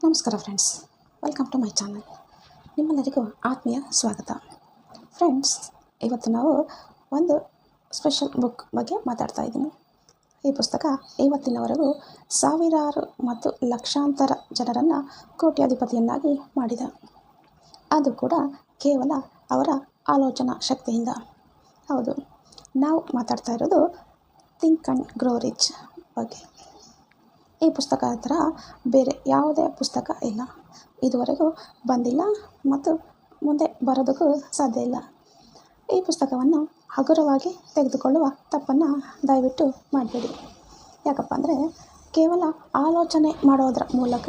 ನಮಸ್ಕಾರ friends, welcome to my channel. ನಿಮ್ಮೆಲ್ಲರಿಗೂ ಆತ್ಮೀಯ ಸ್ವಾಗತ. ಫ್ರೆಂಡ್ಸ್, ಇವತ್ತು ನಾವು ಒಂದು ಸ್ಪೆಷಲ್ ಬುಕ್ ಬಗ್ಗೆ ಮಾತಾಡ್ತಾ ಇದ್ದೀನಿ. ಈ ಪುಸ್ತಕ ಇವತ್ತಿನವರೆಗೂ ಸಾವಿರಾರು ಮತ್ತು ಲಕ್ಷಾಂತರ ಜನರನ್ನು ಕೋಟ್ಯಾಧಿಪತಿಯನ್ನಾಗಿ ಮಾಡಿದೆ. ಅದು ಕೂಡ ಕೇವಲ ಅವರ ಆಲೋಚನಾ ಶಕ್ತಿಯಿಂದ. ಹೌದು, ನಾವು ಮಾತಾಡ್ತಾ ಇರೋದು ಥಿಂಕ್ ಆ್ಯಂಡ್ ಗ್ರೋ ರಿಚ್ ಬಗ್ಗೆ. ಈ ಪುಸ್ತಕ ಥರ ಬೇರೆ ಯಾವುದೇ ಪುಸ್ತಕ ಇಲ್ಲ, ಇದುವರೆಗೂ ಬಂದಿಲ್ಲ ಮತ್ತು ಮುಂದೆ ಬರೋದಕ್ಕೂ ಸಾಧ್ಯ ಇಲ್ಲ. ಈ ಪುಸ್ತಕವನ್ನು ಹಗುರವಾಗಿ ತೆಗೆದುಕೊಳ್ಳುವ ತಪ್ಪನ್ನು ದಯವಿಟ್ಟು ಮಾಡಬೇಡಿ. ಯಾಕಪ್ಪ ಅಂದರೆ, ಕೇವಲ ಆಲೋಚನೆ ಮಾಡೋದರ ಮೂಲಕ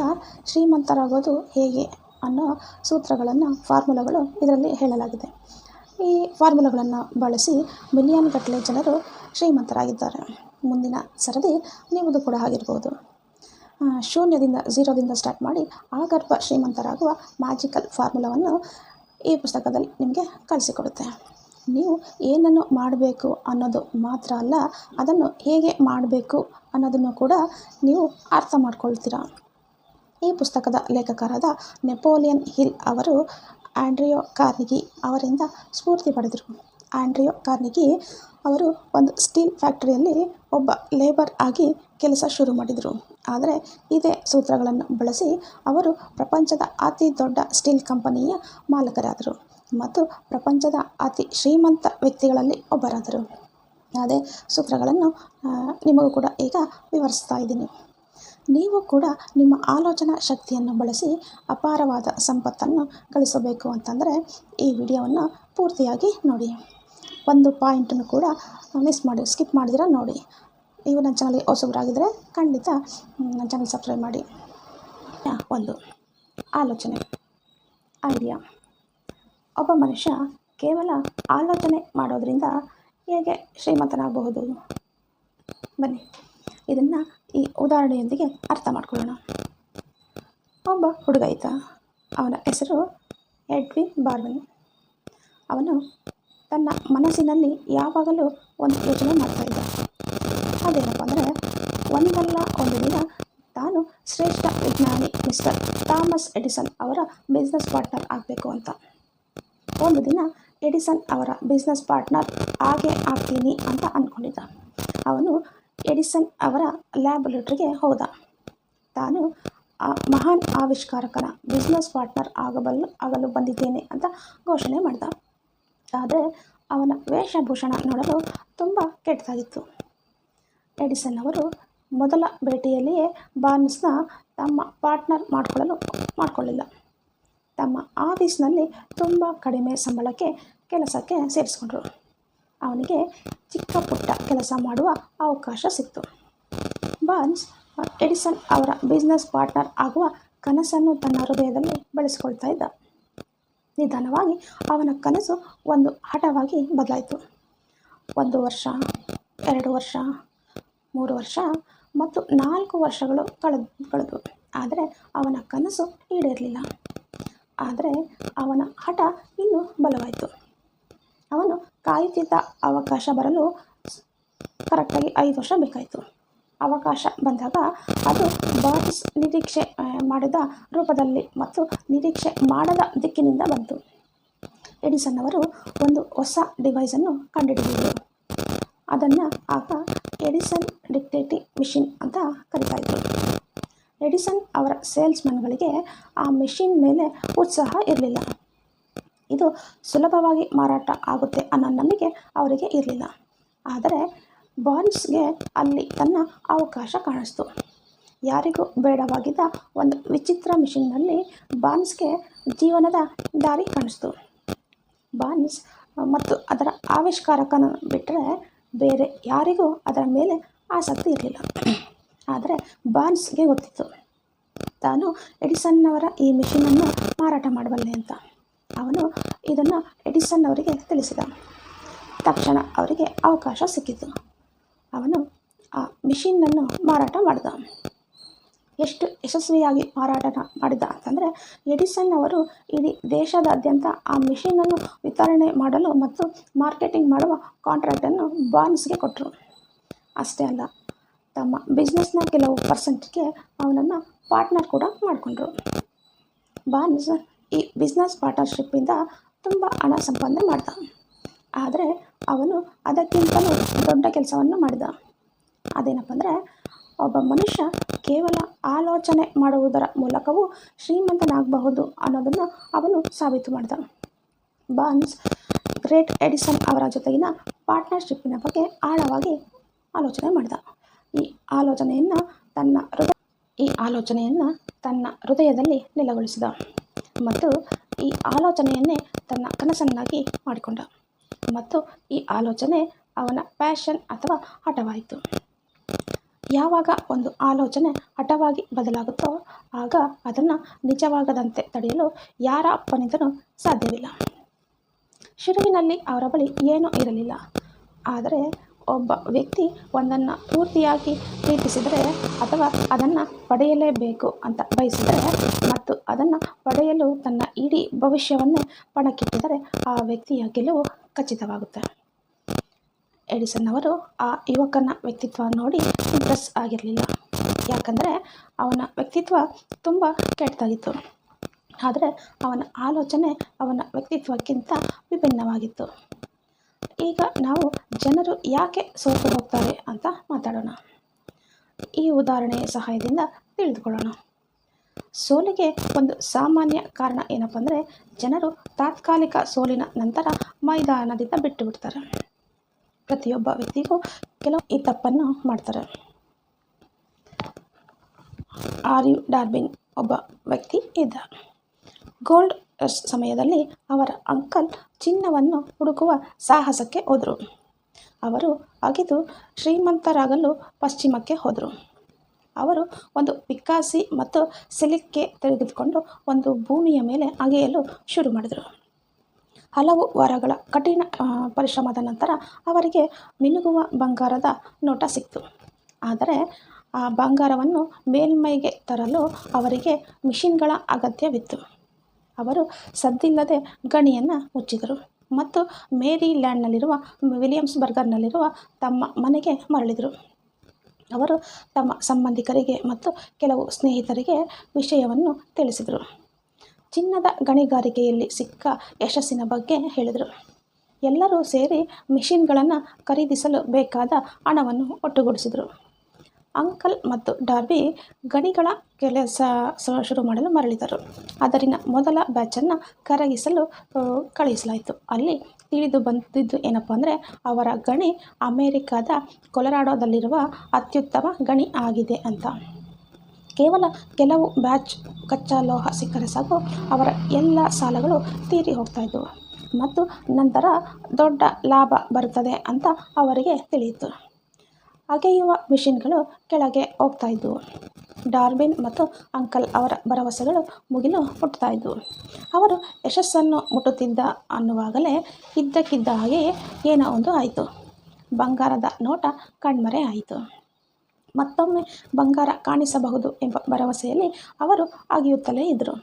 ಶ್ರೀಮಂತರಾಗೋದು ಹೇಗೆ ಅನ್ನೋ ಸೂತ್ರಗಳನ್ನು, ಫಾರ್ಮುಲಾಗಳು ಇದರಲ್ಲಿ ಹೇಳಲಾಗಿದೆ. ಈ ಫಾರ್ಮುಲಾಗಳನ್ನು ಬಳಸಿ ಮಿಲಿಯನ್ ಗಟ್ಟಲೆ ಜನರು ಶ್ರೀಮಂತರಾಗಿದ್ದಾರೆ. ಮುಂದಿನ ಸರದಿ ನಿಮ್ಮದು ಕೂಡ ಆಗಿರ್ಬೋದು. ಶೂನ್ಯದಿಂದ, ಝೀರೋದಿಂದ ಸ್ಟಾರ್ಟ್ ಮಾಡಿ ಆಗರ್ಭ ಶ್ರೀಮಂತರಾಗುವ ಮ್ಯಾಜಿಕಲ್ ಫಾರ್ಮುಲಾವನ್ನು ಈ ಪುಸ್ತಕದಲ್ಲಿ ನಿಮಗೆ ಕಲಿಸಿಕೊಡುತ್ತೆ. ನೀವು ಏನನ್ನು ಮಾಡಬೇಕು ಅನ್ನೋದು ಮಾತ್ರ ಅಲ್ಲ, ಅದನ್ನು ಹೇಗೆ ಮಾಡಬೇಕು ಅನ್ನೋದನ್ನು ಕೂಡ ನೀವು ಅರ್ಥ ಮಾಡ್ಕೊಳ್ತೀರಾ. ಈ ಪುಸ್ತಕದ ಲೇಖಕರಾದ ನೆಪೋಲಿಯನ್ ಹಿಲ್ ಅವರು ಆಂಡ್ರಿಯೋ ಕಾರ್ನಿಗಿ ಅವರಿಂದ ಸ್ಫೂರ್ತಿ ಪಡೆದರು. ಆಂಡ್ರಿಯೋ ಕಾರ್ನಿಗಿ ಅವರು ಒಂದು ಸ್ಟೀಲ್ ಫ್ಯಾಕ್ಟರಿಯಲ್ಲಿ ಒಬ್ಬ ಲೇಬರ್ ಆಗಿ ಕೆಲಸ ಶುರು ಮಾಡಿದರು. ಆದರೆ ಇದೇ ಸೂತ್ರಗಳನ್ನು ಬಳಸಿ ಅವರು ಪ್ರಪಂಚದ ಅತಿ ದೊಡ್ಡ ಸ್ಟೀಲ್ ಕಂಪನಿಯ ಮಾಲಕರಾದರು ಮತ್ತು ಪ್ರಪಂಚದ ಅತಿ ಶ್ರೀಮಂತ ವ್ಯಕ್ತಿಗಳಲ್ಲಿ ಒಬ್ಬರಾದರು. ಅದೇ ಸೂತ್ರಗಳನ್ನು ನಿಮಗೂ ಕೂಡ ಈಗ ವಿವರಿಸ್ತಾ ಇದ್ದೀನಿ. ನೀವು ಕೂಡ ನಿಮ್ಮ ಆಲೋಚನಾ ಶಕ್ತಿಯನ್ನು ಬಳಸಿ ಅಪಾರವಾದ ಸಂಪತ್ತನ್ನು ಗಳಿಸಬೇಕು ಅಂತಂದರೆ ಈ ವಿಡಿಯೋವನ್ನು ಪೂರ್ತಿಯಾಗಿ ನೋಡಿ. ಒಂದು ಪಾಯಿಂಟನ್ನು ಕೂಡ ಸ್ಕಿಪ್ ಮಾಡಿದಿರ ನೋಡಿ. ನೀವು ನನ್ನ ಚಾನಲ್ಗೆ ಹೊಸಬರಾಗಿದ್ದರೆ ಖಂಡಿತ ನನ್ನ ಚಾನಲ್ ಸಬ್ಸ್ಕ್ರೈಬ್ ಮಾಡಿ. ಒಂದು ಆಲೋಚನೆ, ಐಡಿಯಾ. ಒಬ್ಬ ಮನುಷ್ಯ ಕೇವಲ ಆಲೋಚನೆ ಮಾಡೋದರಿಂದ ಹೇಗೆ ಶ್ರೀಮಂತನಾಗಬಹುದು? ಬನ್ನಿ, ಇದನ್ನು ಈ ಉದಾಹರಣೆಯೊಂದಿಗೆ ಅರ್ಥ ಮಾಡ್ಕೊಳ್ಳೋಣ. ಒಬ್ಬ ಹುಡುಗ ಇದ್ದ. ಅವನ ಹೆಸರು ಎಡ್ವಿನ್ ಬಾರ್ಮನ್. ಅವನು ತನ್ನ ಮನಸ್ಸಿನಲ್ಲಿ ಯಾವಾಗಲೂ ಒಂದು ಯೋಚನೆ ಮಾಡ್ತಾಯಿದ್ದ. ಅದೇನಪ್ಪ ಅಂದರೆ, ಒಂದಲ್ಲ ಒಂದು ದಿನ ತಾನು ಶ್ರೇಷ್ಠ ವಿಜ್ಞಾನಿ ಮಿಸ್ಟರ್ ಥಾಮಸ್ ಎಡಿಸನ್ ಅವರ ಬಿಸ್ನೆಸ್ ಪಾರ್ಟ್ನರ್ ಆಗಬೇಕು ಅಂತ. ಒಂದು ದಿನ ಎಡಿಸನ್ ಅವರ ಬಿಸ್ನೆಸ್ ಪಾರ್ಟ್ನರ್ ಆಗೇ ಆಗ್ತೀನಿ ಅಂತ ಅಂದ್ಕೊಂಡಿದ್ದ. ಅವನು ಎಡಿಸನ್ ಅವರ ಲ್ಯಾಬೊರೇಟರಿಗೆ ಹೋದ. ತಾನು ಆ ಮಹಾನ್ ಆವಿಷ್ಕಾರಕನ ಬಿಸ್ನೆಸ್ ಪಾರ್ಟ್ನರ್ ಆಗಲು ಬಂದಿದ್ದೇನೆ ಅಂತ ಘೋಷಣೆ ಮಾಡಿದ. ಆದರೆ ಅವನ ವೇಷಭೂಷಣ ನೋಡಲು ತುಂಬ ಕೆಟ್ಟದಾಗಿತ್ತು. ಎಡಿಸನ್ ಅವರು ಮೊದಲ ಭೇಟಿಯಲ್ಲಿಯೇ ಬಾರ್ನ್ಸ್ನ ತಮ್ಮ ಪಾರ್ಟ್ನರ್ ಮಾಡಿಕೊಳ್ಳಿಲ್ಲ. ತಮ್ಮ ಆಫೀಸ್ನಲ್ಲಿ ತುಂಬ ಕಡಿಮೆ ಸಂಬಳಕ್ಕೆ ಕೆಲಸಕ್ಕೆ ಸೇರಿಸ್ಕೊಂಡ್ರು. ಅವನಿಗೆ ಚಿಕ್ಕ ಪುಟ್ಟ ಕೆಲಸ ಮಾಡುವ ಅವಕಾಶ ಸಿಕ್ತು. ಬಾರ್ನ್ಸ್ ಎಡಿಸನ್ ಅವರ ಬಿಸ್ನೆಸ್ ಪಾರ್ಟ್ನರ್ ಆಗುವ ಕನಸನ್ನು ತನ್ನ ಹೃದಯದಲ್ಲಿ ಬೆಳೆಸಿಕೊಳ್ತಾ ಇದ್ದ. ನಿಧಾನವಾಗಿ ಅವನ ಕನಸು ಒಂದು ಹಠವಾಗಿ ಬದಲಾಯಿತು. 1 ವರ್ಷ, 2 ವರ್ಷ, 3 ವರ್ಷ ಮತ್ತು 4 ವರ್ಷಗಳು ಕಳೆದವು. ಆದರೆ ಅವನ ಕನಸು ಈಡೇರಲಿಲ್ಲ. ಆದರೆ ಅವನ ಹಠ ಇನ್ನೂ ಬಲವಾಯಿತು. ಅವನು ಕಾಯುತ್ತಿದ್ದ ಅವಕಾಶ ಬರಲು ಕರೆಕ್ಟಾಗಿ 5 ವರ್ಷ ಬೇಕಾಯಿತು. ಅವಕಾಶ ಬಂದಾಗ ಅದು ಬಾರ್ನ್ಸ್ ನಿರೀಕ್ಷೆ ಮಾಡಿದ ರೂಪದಲ್ಲಿ ಮತ್ತು ನಿರೀಕ್ಷೆ ಮಾಡದ ದಿಕ್ಕಿನಿಂದ ಬಂತು. ಎಡಿಸನ್ ಅವರು ಒಂದು ಹೊಸ ಡಿವೈಸನ್ನು ಕಂಡುಹಿಡಿದರು. ಅದನ್ನು ಆಗ ಎಡಿಸನ್ ಡಿಕ್ಟೇಟಿಂಗ್ ಮಿಷಿನ್ ಅಂತ ಕರೀತಾಯಿದ್ರು. ಎಡಿಸನ್ ಅವರ ಸೇಲ್ಸ್ಮನ್ಗಳಿಗೆ ಆ ಮಿಷಿನ್ ಮೇಲೆ ಉತ್ಸಾಹ ಇರಲಿಲ್ಲ. ಇದು ಸುಲಭವಾಗಿ ಮಾರಾಟ ಆಗುತ್ತೆ ಅನ್ನೋ ನಂಬಿಕೆ ಅವರಿಗೆ ಇರಲಿಲ್ಲ. ಆದರೆ ಬಾರ್ನ್ಸ್ಗೆ ಅಲ್ಲಿ ತನ್ನ ಅವಕಾಶ ಕಾಣಿಸ್ತು. ಯಾರಿಗೂ ಬೇಡವಾಗಿದ್ದ ಒಂದು ವಿಚಿತ್ರ ಮಿಷಿನ್ನಲ್ಲಿ ಬಾರ್ನ್ಸ್ಗೆ ಜೀವನದ ದಾರಿ ಕಾಣಿಸ್ತು. ಬಾರ್ನ್ಸ್ ಮತ್ತು ಅದರ ಆವಿಷ್ಕಾರಕನ ಬಿಟ್ಟರೆ ಬೇರೆ ಯಾರಿಗೂ ಅದರ ಮೇಲೆ ಆಸಕ್ತಿ ಇರಲಿಲ್ಲ. ಆದರೆ ಬಾರ್ನ್ಸ್ಗೆ ಗೊತ್ತಿತ್ತು, ತಾನು ಎಡಿಸನ್ನವರ ಈ ಮಿಷಿನನ್ನು ಮಾರಾಟ ಮಾಡಬಲ್ಲೆ ಅಂತ. ಅವನು ಇದನ್ನು ಎಡಿಸನ್ ಅವರಿಗೆ ತಿಳಿಸಿದ. ತಕ್ಷಣ ಅವರಿಗೆ ಅವಕಾಶ ಸಿಕ್ಕಿತು. ಅವನು ಆ ಮಿಷಿನನ್ನು ಮಾರಾಟ ಮಾಡಿದ. ಎಷ್ಟು ಯಶಸ್ವಿಯಾಗಿ ಮಾರಾಟ ಮಾಡಿದ ಅಂತಂದರೆ, ಎಡಿಸನ್ ಅವರು ಇಡೀ ದೇಶದಾದ್ಯಂತ ಆ ಮಿಷಿನನ್ನು ವಿತರಣೆ ಮಾಡಲು ಮತ್ತು ಮಾರ್ಕೆಟಿಂಗ್ ಮಾಡುವ ಕಾಂಟ್ರಾಕ್ಟನ್ನು ಬಾರ್ನ್ಸ್ಗೆ ಕೊಟ್ಟರು. ಅಷ್ಟೇ ಅಲ್ಲ, ತಮ್ಮ ಬಿಸ್ನೆಸ್ನ ಕೆಲವು ಪರ್ಸೆಂಟ್ಗೆ ಅವನನ್ನು ಪಾರ್ಟ್ನರ್ ಕೂಡ ಮಾಡಿಕೊಂಡ್ರು. ಬಾರ್ನ್ಸ್ ಈ ಬಿಸ್ನೆಸ್ ಪಾರ್ಟ್ನರ್ಶಿಪ್ಪಿಂದ ತುಂಬ ಹಣ ಸಂಪಾದನೆ ಮಾಡ್ದ. ಆದರೆ ಅವನು ಅದಕ್ಕಿಂತಲೂ ದೊಡ್ಡ ಕೆಲಸವನ್ನು ಮಾಡಿದ. ಅದೇನಪ್ಪ ಅಂದರೆ, ಒಬ್ಬ ಮನುಷ್ಯ ಕೇವಲ ಆಲೋಚನೆ ಮಾಡುವುದರ ಮೂಲಕವೂ ಶ್ರೀಮಂತನಾಗಬಹುದು ಅನ್ನೋದನ್ನು ಅವನು ಸಾಬೀತು ಮಾಡಿದ. ಬಾರ್ನ್ಸ್ ಗ್ರೇಟ್ ಎಡಿಸನ್ ಅವರ ಜೊತೆಗಿನ ಪಾರ್ಟ್ನರ್ಶಿಪ್ಪಿನ ಬಗ್ಗೆ ಆಳವಾಗಿ ಆಲೋಚನೆ ಮಾಡಿದ. ಈ ಆಲೋಚನೆಯನ್ನು ತನ್ನ ಹೃದಯದಲ್ಲಿ ನೆಲೆಗೊಳಿಸಿದ ಮತ್ತು ಈ ಆಲೋಚನೆಯನ್ನೇ ತನ್ನ ಕನಸನ್ನಾಗಿ ಮಾಡಿಕೊಂಡ ಮತ್ತು ಈ ಆಲೋಚನೆ ಅವನ ಪ್ಯಾಷನ್ ಅಥವಾ ಹಠವಾಯಿತು. ಯಾವಾಗ ಒಂದು ಆಲೋಚನೆ ಹಠವಾಗಿ ಬದಲಾಗುತ್ತೋ ಆಗ ಅದನ್ನು ನಿಜವಾಗದಂತೆ ತಡೆಯಲು ಯಾರ ಅಪ್ಪನಿಂದಲೂ ಸಾಧ್ಯವಿಲ್ಲ. ಶುರುವಿನಲ್ಲಿ ಅವರ ಬಳಿ ಏನೂ ಇರಲಿಲ್ಲ. ಆದರೆ ಒಬ್ಬ ವ್ಯಕ್ತಿ ಒಂದನ್ನು ಪೂರ್ತಿಯಾಗಿ ಪ್ರೀತಿಸಿದರೆ ಅಥವಾ ಅದನ್ನು ಪಡೆಯಲೇಬೇಕು ಅಂತ ಬಯಸಿದರೆ ಮತ್ತು ಅದನ್ನು ಪಡೆಯಲು ತನ್ನ ಇಡೀ ಭವಿಷ್ಯವನ್ನೇ ಪಣಕ್ಕಿಟ್ಟಿದರೆ ಆ ವ್ಯಕ್ತಿಯ ಗೆಲುವು ಖಚಿತವಾಗುತ್ತೆ. ಎಡಿಸನ್ ಅವರು ಆ ಯುವಕನ ವ್ಯಕ್ತಿತ್ವ ನೋಡಿ ಇಂಪ್ರೆಸ್ ಆಗಿರಲಿಲ್ಲ. ಯಾಕಂದರೆ ಅವನ ವ್ಯಕ್ತಿತ್ವ ತುಂಬ ಕೆಟ್ಟದಾಗಿತ್ತು. ಆದರೆ ಅವನ ಆಲೋಚನೆ ಅವನ ವ್ಯಕ್ತಿತ್ವಕ್ಕಿಂತ ವಿಭಿನ್ನವಾಗಿತ್ತು. ಈಗ ನಾವು ಜನರು ಯಾಕೆ ಸೋತು ಹೋಗ್ತಾರೆ ಅಂತ ಮಾತಾಡೋಣ. ಈ ಉದಾಹರಣೆಯ ಸಹಾಯದಿಂದ ತಿಳಿದುಕೊಳ್ಳೋಣ. ಸೋಲಿಗೆ ಒಂದು ಸಾಮಾನ್ಯ ಕಾರಣ ಏನಪ್ಪ ಅಂದರೆ, ಜನರು ತಾತ್ಕಾಲಿಕ ಸೋಲಿನ ನಂತರ ಮೈದಾನದಿಂದ ಬಿಟ್ಟು ಬಿಡ್ತಾರೆ. ಪ್ರತಿಯೊಬ್ಬ ವ್ಯಕ್ತಿಗೂ ಕೆಲವು ಈ ತಪ್ಪನ್ನು ಮಾಡ್ತಾರೆ. ಡಾರ್ವಿನ್ ಒಬ್ಬ ವ್ಯಕ್ತಿ ಇದ್ದ. ಗೋಲ್ಡ್ ರಶ್ ಸಮಯದಲ್ಲಿ ಅವರ ಅಂಕಲ್ ಚಿನ್ನವನ್ನು ಹುಡುಕುವ ಸಾಹಸಕ್ಕೆ ಹೋದರು. ಅವರು ಅಗೆದು ಶ್ರೀಮಂತರಾಗಲು ಪಶ್ಚಿಮಕ್ಕೆ ಹೋದರು. ಅವರು ಒಂದು ಪಿಕ್ಕಾಸಿ ಮತ್ತು ಸಿಲಿಕ್ಕೆ ತೆಗೆದುಕೊಂಡು ಒಂದು ಭೂಮಿಯ ಮೇಲೆ ಅಗೆಯಲು ಶುರು ಮಾಡಿದರು. ಹಲವು ವಾರಗಳ ಕಠಿಣ ಪರಿಶ್ರಮದ ನಂತರ ಅವರಿಗೆ ಮಿನುಗುವ ಬಂಗಾರದ ನೋಟ ಸಿಕ್ತು. ಆದರೆ ಆ ಬಂಗಾರವನ್ನು ಮೇಲ್ಮೈಗೆ ತರಲು ಅವರಿಗೆ ಮಿಷಿನ್ಗಳ ಅಗತ್ಯವಿತ್ತು. ಅವರು ಸದ್ದಿಲ್ಲದೆ ಗಣಿಯನ್ನು ಮುಚ್ಚಿದರು ಮತ್ತು ಮೇರಿಲ್ಯಾಂಡ್ನಲ್ಲಿರುವ ವಿಲಿಯಮ್ಸ್ಬರ್ಗ್ನಲ್ಲಿರುವ ತಮ್ಮ ಮನೆಗೆ ಮರಳಿದರು. ಅವರು ತಮ್ಮ ಸಂಬಂಧಿಕರಿಗೆ ಮತ್ತು ಕೆಲವು ಸ್ನೇಹಿತರಿಗೆ ವಿಷಯವನ್ನು ತಿಳಿಸಿದರು. ಚಿನ್ನದ ಗಣಿಗಾರಿಕೆಯಲ್ಲಿ ಸಿಕ್ಕ ಯಶಸ್ಸಿನ ಬಗ್ಗೆ ಹೇಳಿದರು. ಎಲ್ಲರೂ ಸೇರಿ ಮಿಷಿನ್ಗಳನ್ನು ಖರೀದಿಸಲು ಬೇಕಾದ ಹಣವನ್ನು ಒಟ್ಟುಗೂಡಿಸಿದರು. ಅಂಕಲ್ ಮತ್ತು ಡಾರ್ಬಿ ಗಣಿಗಳ ಕೆಲಸ ಶುರು ಮಾಡಲು ಮರಳಿದರು. ಅದರಿನ ಮೊದಲ ಬ್ಯಾಚನ್ನು ಕರಗಿಸಲು ಕಳುಹಿಸಲಾಯಿತು. ಅಲ್ಲಿ ತಿಳಿದು ಬಂದಿದ್ದು ಏನಪ್ಪ ಅಂದರೆ, ಅವರ ಗಣಿ ಅಮೆರಿಕದ ಕೊಲರಾಡೋದಲ್ಲಿರುವ ಅತ್ಯುತ್ತಮ ಗಣಿ ಆಗಿದೆ ಅಂತ. ಕೇವಲ ಕೆಲವು ಬ್ಯಾಚ್ ಕಚ್ಚಾ ಲೋಹ ಸಿಕ್ಕರೆ ಸಾಕು, ಅವರ ಎಲ್ಲ ಸಾಲಗಳು ತೀರಿ ಹೋಗ್ತಾಯಿದ್ವು ಮತ್ತು ನಂತರ ದೊಡ್ಡ ಲಾಭ ಬರುತ್ತದೆ ಅಂತ ಅವರಿಗೆ ತಿಳಿಯಿತು. ಅಗೆಯುವ ಮಿಷಿನ್ಗಳು ಕೆಳಗೆ ಹೋಗ್ತಾಯಿದ್ವು. ಡಾರ್ವಿನ್ ಮತ್ತು ಅಂಕಲ್ ಅವರ ಭರವಸೆಗಳು ಮುಗಿಲು ಮುಟ್ಟುತ್ತಾಯಿದ್ವು. ಅವರು ಯಶಸ್ಸನ್ನು ಮುಟ್ಟುತ್ತಿದ್ದ ಅನ್ನುವಾಗಲೇ ಇದ್ದಕ್ಕಿದ್ದ ಹಾಗೆಯೇ ಏನೋ ಒಂದು ಆಯಿತು. ಬಂಗಾರದ ನೋಟ ಕಣ್ಮರೆ ಆಯಿತು. ಮತ್ತೊಮ್ಮೆ ಬಂಗಾರ ಕಾಣಿಸಬಹುದು ಎಂಬ ಭರವಸೆಯಲ್ಲಿ ಅವರು ಅಗೆಯುತ್ತಲೇ ಇದ್ದರು.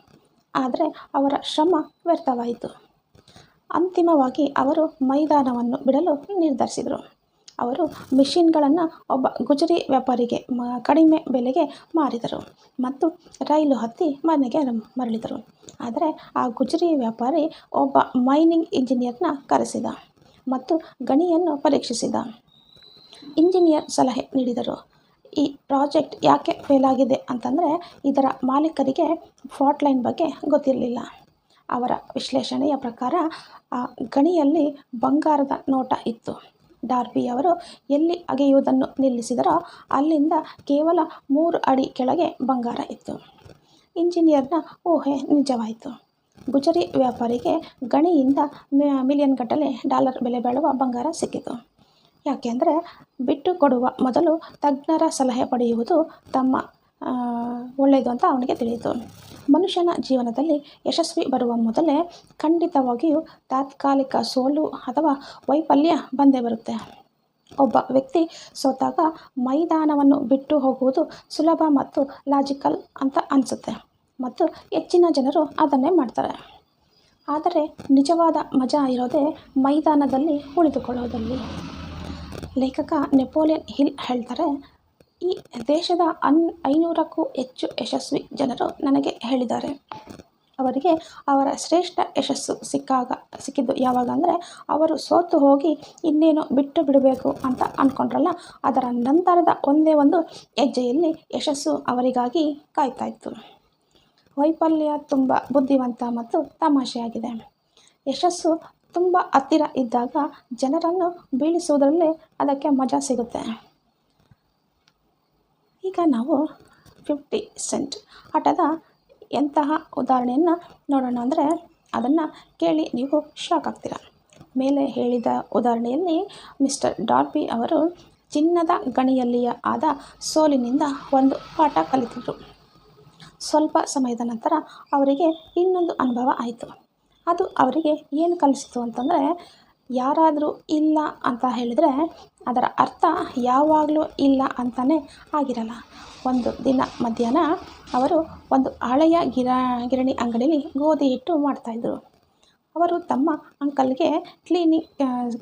ಆದರೆ ಅವರ ಶ್ರಮ ವ್ಯರ್ಥವಾಯಿತು. ಅಂತಿಮವಾಗಿ ಅವರು ಮೈದಾನವನ್ನು ಬಿಡಲು ನಿರ್ಧರಿಸಿದರು. ಅವರು ಮಿಷಿನ್ಗಳನ್ನು ಒಬ್ಬ ಗುಜರಿ ವ್ಯಾಪಾರಿಗೆ ಕಡಿಮೆ ಬೆಲೆಗೆ ಮಾರಿದರು ಮತ್ತು ರೈಲು ಹತ್ತಿ ಮನೆಗೆ ಮರಳಿದರು. ಆದರೆ ಆ ಗುಜರಿ ವ್ಯಾಪಾರಿ ಒಬ್ಬ ಮೈನಿಂಗ್ ಇಂಜಿನಿಯರ್ನ ಕರೆಸಿದ ಮತ್ತು ಗಣಿಯನ್ನು ಪರೀಕ್ಷಿಸಿದ. ಇಂಜಿನಿಯರ್ ಸಲಹೆ ನೀಡಿದರು. ಈ ಪ್ರಾಜೆಕ್ಟ್ ಯಾಕೆ ಫೇಲ್ ಆಗಿದೆ ಅಂತಂದರೆ, ಇದರ ಮಾಲೀಕರಿಗೆ ಫಾಲ್ಟ್ ಲೈನ್ ಬಗ್ಗೆ ಗೊತ್ತಿರಲಿಲ್ಲ. ಅವರ ವಿಶ್ಲೇಷಣೆಯ ಪ್ರಕಾರ ಆ ಗಣಿಯಲ್ಲಿ ಬಂಗಾರದ ನೋಟ ಇತ್ತು. ಡಾರ್ಬಿ ಅವರು ಎಲ್ಲಿ ಅಗೆಯುವುದನ್ನು ನಿಲ್ಲಿಸಿದರೋ ಅಲ್ಲಿಂದ ಕೇವಲ 3 ಅಡಿ ಕೆಳಗೆ ಬಂಗಾರ ಇತ್ತು. ಇಂಜಿನಿಯರ್ನ ಊಹೆ ನಿಜವಾಯಿತು. ಗುಜರಿ ವ್ಯಾಪಾರಿಗೆ ಗಣಿಯಿಂದ ಮಿಲಿಯನ್ಗಟ್ಟಲೆ ಡಾಲರ್ ಬೆಲೆ ಬಾಳುವ ಬಂಗಾರ ಸಿಕ್ಕಿತು. ಯಾಕೆಂದರೆ ಬಿಟ್ಟು ಕೊಡುವ ಮೊದಲು ತಜ್ಞರ ಸಲಹೆ ಪಡೆಯುವುದು ಒಳ್ಳೆಯದು ಅಂತ ಅವನಿಗೆ ತಿಳಿಯಿತು. ಮನುಷ್ಯನ ಜೀವನದಲ್ಲಿ ಯಶಸ್ವಿ ಬರುವ ಮೊದಲೇ ಖಂಡಿತವಾಗಿಯೂ ತಾತ್ಕಾಲಿಕ ಸೋಲು ಅಥವಾ ವೈಫಲ್ಯ ಬಂದೇ ಬರುತ್ತೆ. ಒಬ್ಬ ವ್ಯಕ್ತಿ ಸೋತಾಗ ಮೈದಾನವನ್ನು ಬಿಟ್ಟು ಹೋಗುವುದು ಸುಲಭ ಮತ್ತು ಲಾಜಿಕಲ್ ಅಂತ ಅನಿಸುತ್ತೆ ಮತ್ತು ಹೆಚ್ಚಿನ ಜನರು ಅದನ್ನೇ ಮಾಡ್ತಾರೆ. ಆದರೆ ನಿಜವಾದ ಮಜಾ ಇರೋದೇ ಮೈದಾನದಲ್ಲಿ ಉಳಿದುಕೊಳ್ಳೋದಲ್ಲಿ. ಲೇಖಕ ನೆಪೋಲಿಯನ್ ಹಿಲ್ ಹೇಳ್ತಾರೆ, ಈ ದೇಶದ 500ಕ್ಕೂ ಹೆಚ್ಚು ಯಶಸ್ವಿ ಜನರು ನನಗೆ ಹೇಳಿದ್ದಾರೆ. ಅವರಿಗೆ ಅವರ ಶ್ರೇಷ್ಠ ಯಶಸ್ಸು ಸಿಕ್ಕಿದ್ದು ಯಾವಾಗ ಅಂದರೆ, ಅವರು ಸೋತು ಹೋಗಿ ಇನ್ನೇನು ಬಿಟ್ಟು ಬಿಡಬೇಕು ಅಂತ ಅಂದ್ಕೊಂಡ್ರಲ್ಲ, ಅದರ ನಂತರದ ಒಂದೇ ಒಂದು ಹೆಜ್ಜೆಯಲ್ಲಿ ಯಶಸ್ಸು ಅವರಿಗಾಗಿ ಕಾಯ್ತಾ ಇತ್ತು. ವೈಫಲ್ಯ ತುಂಬ ಬುದ್ಧಿವಂತ ಮತ್ತು ತಮಾಷೆಯಾಗಿದೆ. ಯಶಸ್ಸು ತುಂಬ ಹತ್ತಿರ ಇದ್ದಾಗ ಜನರನ್ನು ಬೀಳಿಸುವುದರಲ್ಲೇ ಅದಕ್ಕೆ ಮಜಾ ಸಿಗುತ್ತೆ. ಈಗ ನಾವು 50 ಸೆಂಟ್ ಆಟದ ಎಂತಹ ಉದಾಹರಣೆಯನ್ನು ನೋಡೋಣ ಅಂದರೆ, ಅದನ್ನು ಕೇಳಿ ನೀವು ಶಾಕ್ ಆಗ್ತೀರ. ಮೇಲೆ ಹೇಳಿದ ಉದಾಹರಣೆಯಲ್ಲಿ ಮಿಸ್ಟರ್ ಡಾರ್ಬಿ ಅವರು ಚಿನ್ನದ ಗಣಿಯಲ್ಲಿಯ ಆದ ಸೋಲಿನಿಂದ ಒಂದು ಪಾಠ ಕಲಿತಿದ್ರು. ಸ್ವಲ್ಪ ಸಮಯದ ನಂತರ ಅವರಿಗೆ ಇನ್ನೊಂದು ಅನುಭವ ಆಯಿತು. ಅದು ಅವರಿಗೆ ಏನು ಕಲಿಸಿತು ಅಂತಂದರೆ, ಯಾರಾದರೂ ಇಲ್ಲ ಅಂತ ಹೇಳಿದರೆ ಅದರ ಅರ್ಥ ಯಾವಾಗಲೂ ಇಲ್ಲ ಅಂತಲೇ ಆಗಿರಲ್ಲ. ಒಂದು ದಿನ ಮಧ್ಯಾಹ್ನ ಅವರು ಒಂದು ಹಳೆಯ ಗಿರಣಿ ಅಂಗಡಿಯಲ್ಲಿ ಗೋಧಿ ಹಿಟ್ಟು ಮಾಡ್ತಾಯಿದ್ರು. ಅವರು ತಮ್ಮ ಅಂಕಲ್ಗೆ ಕ್ಲೀನಿಂಗ್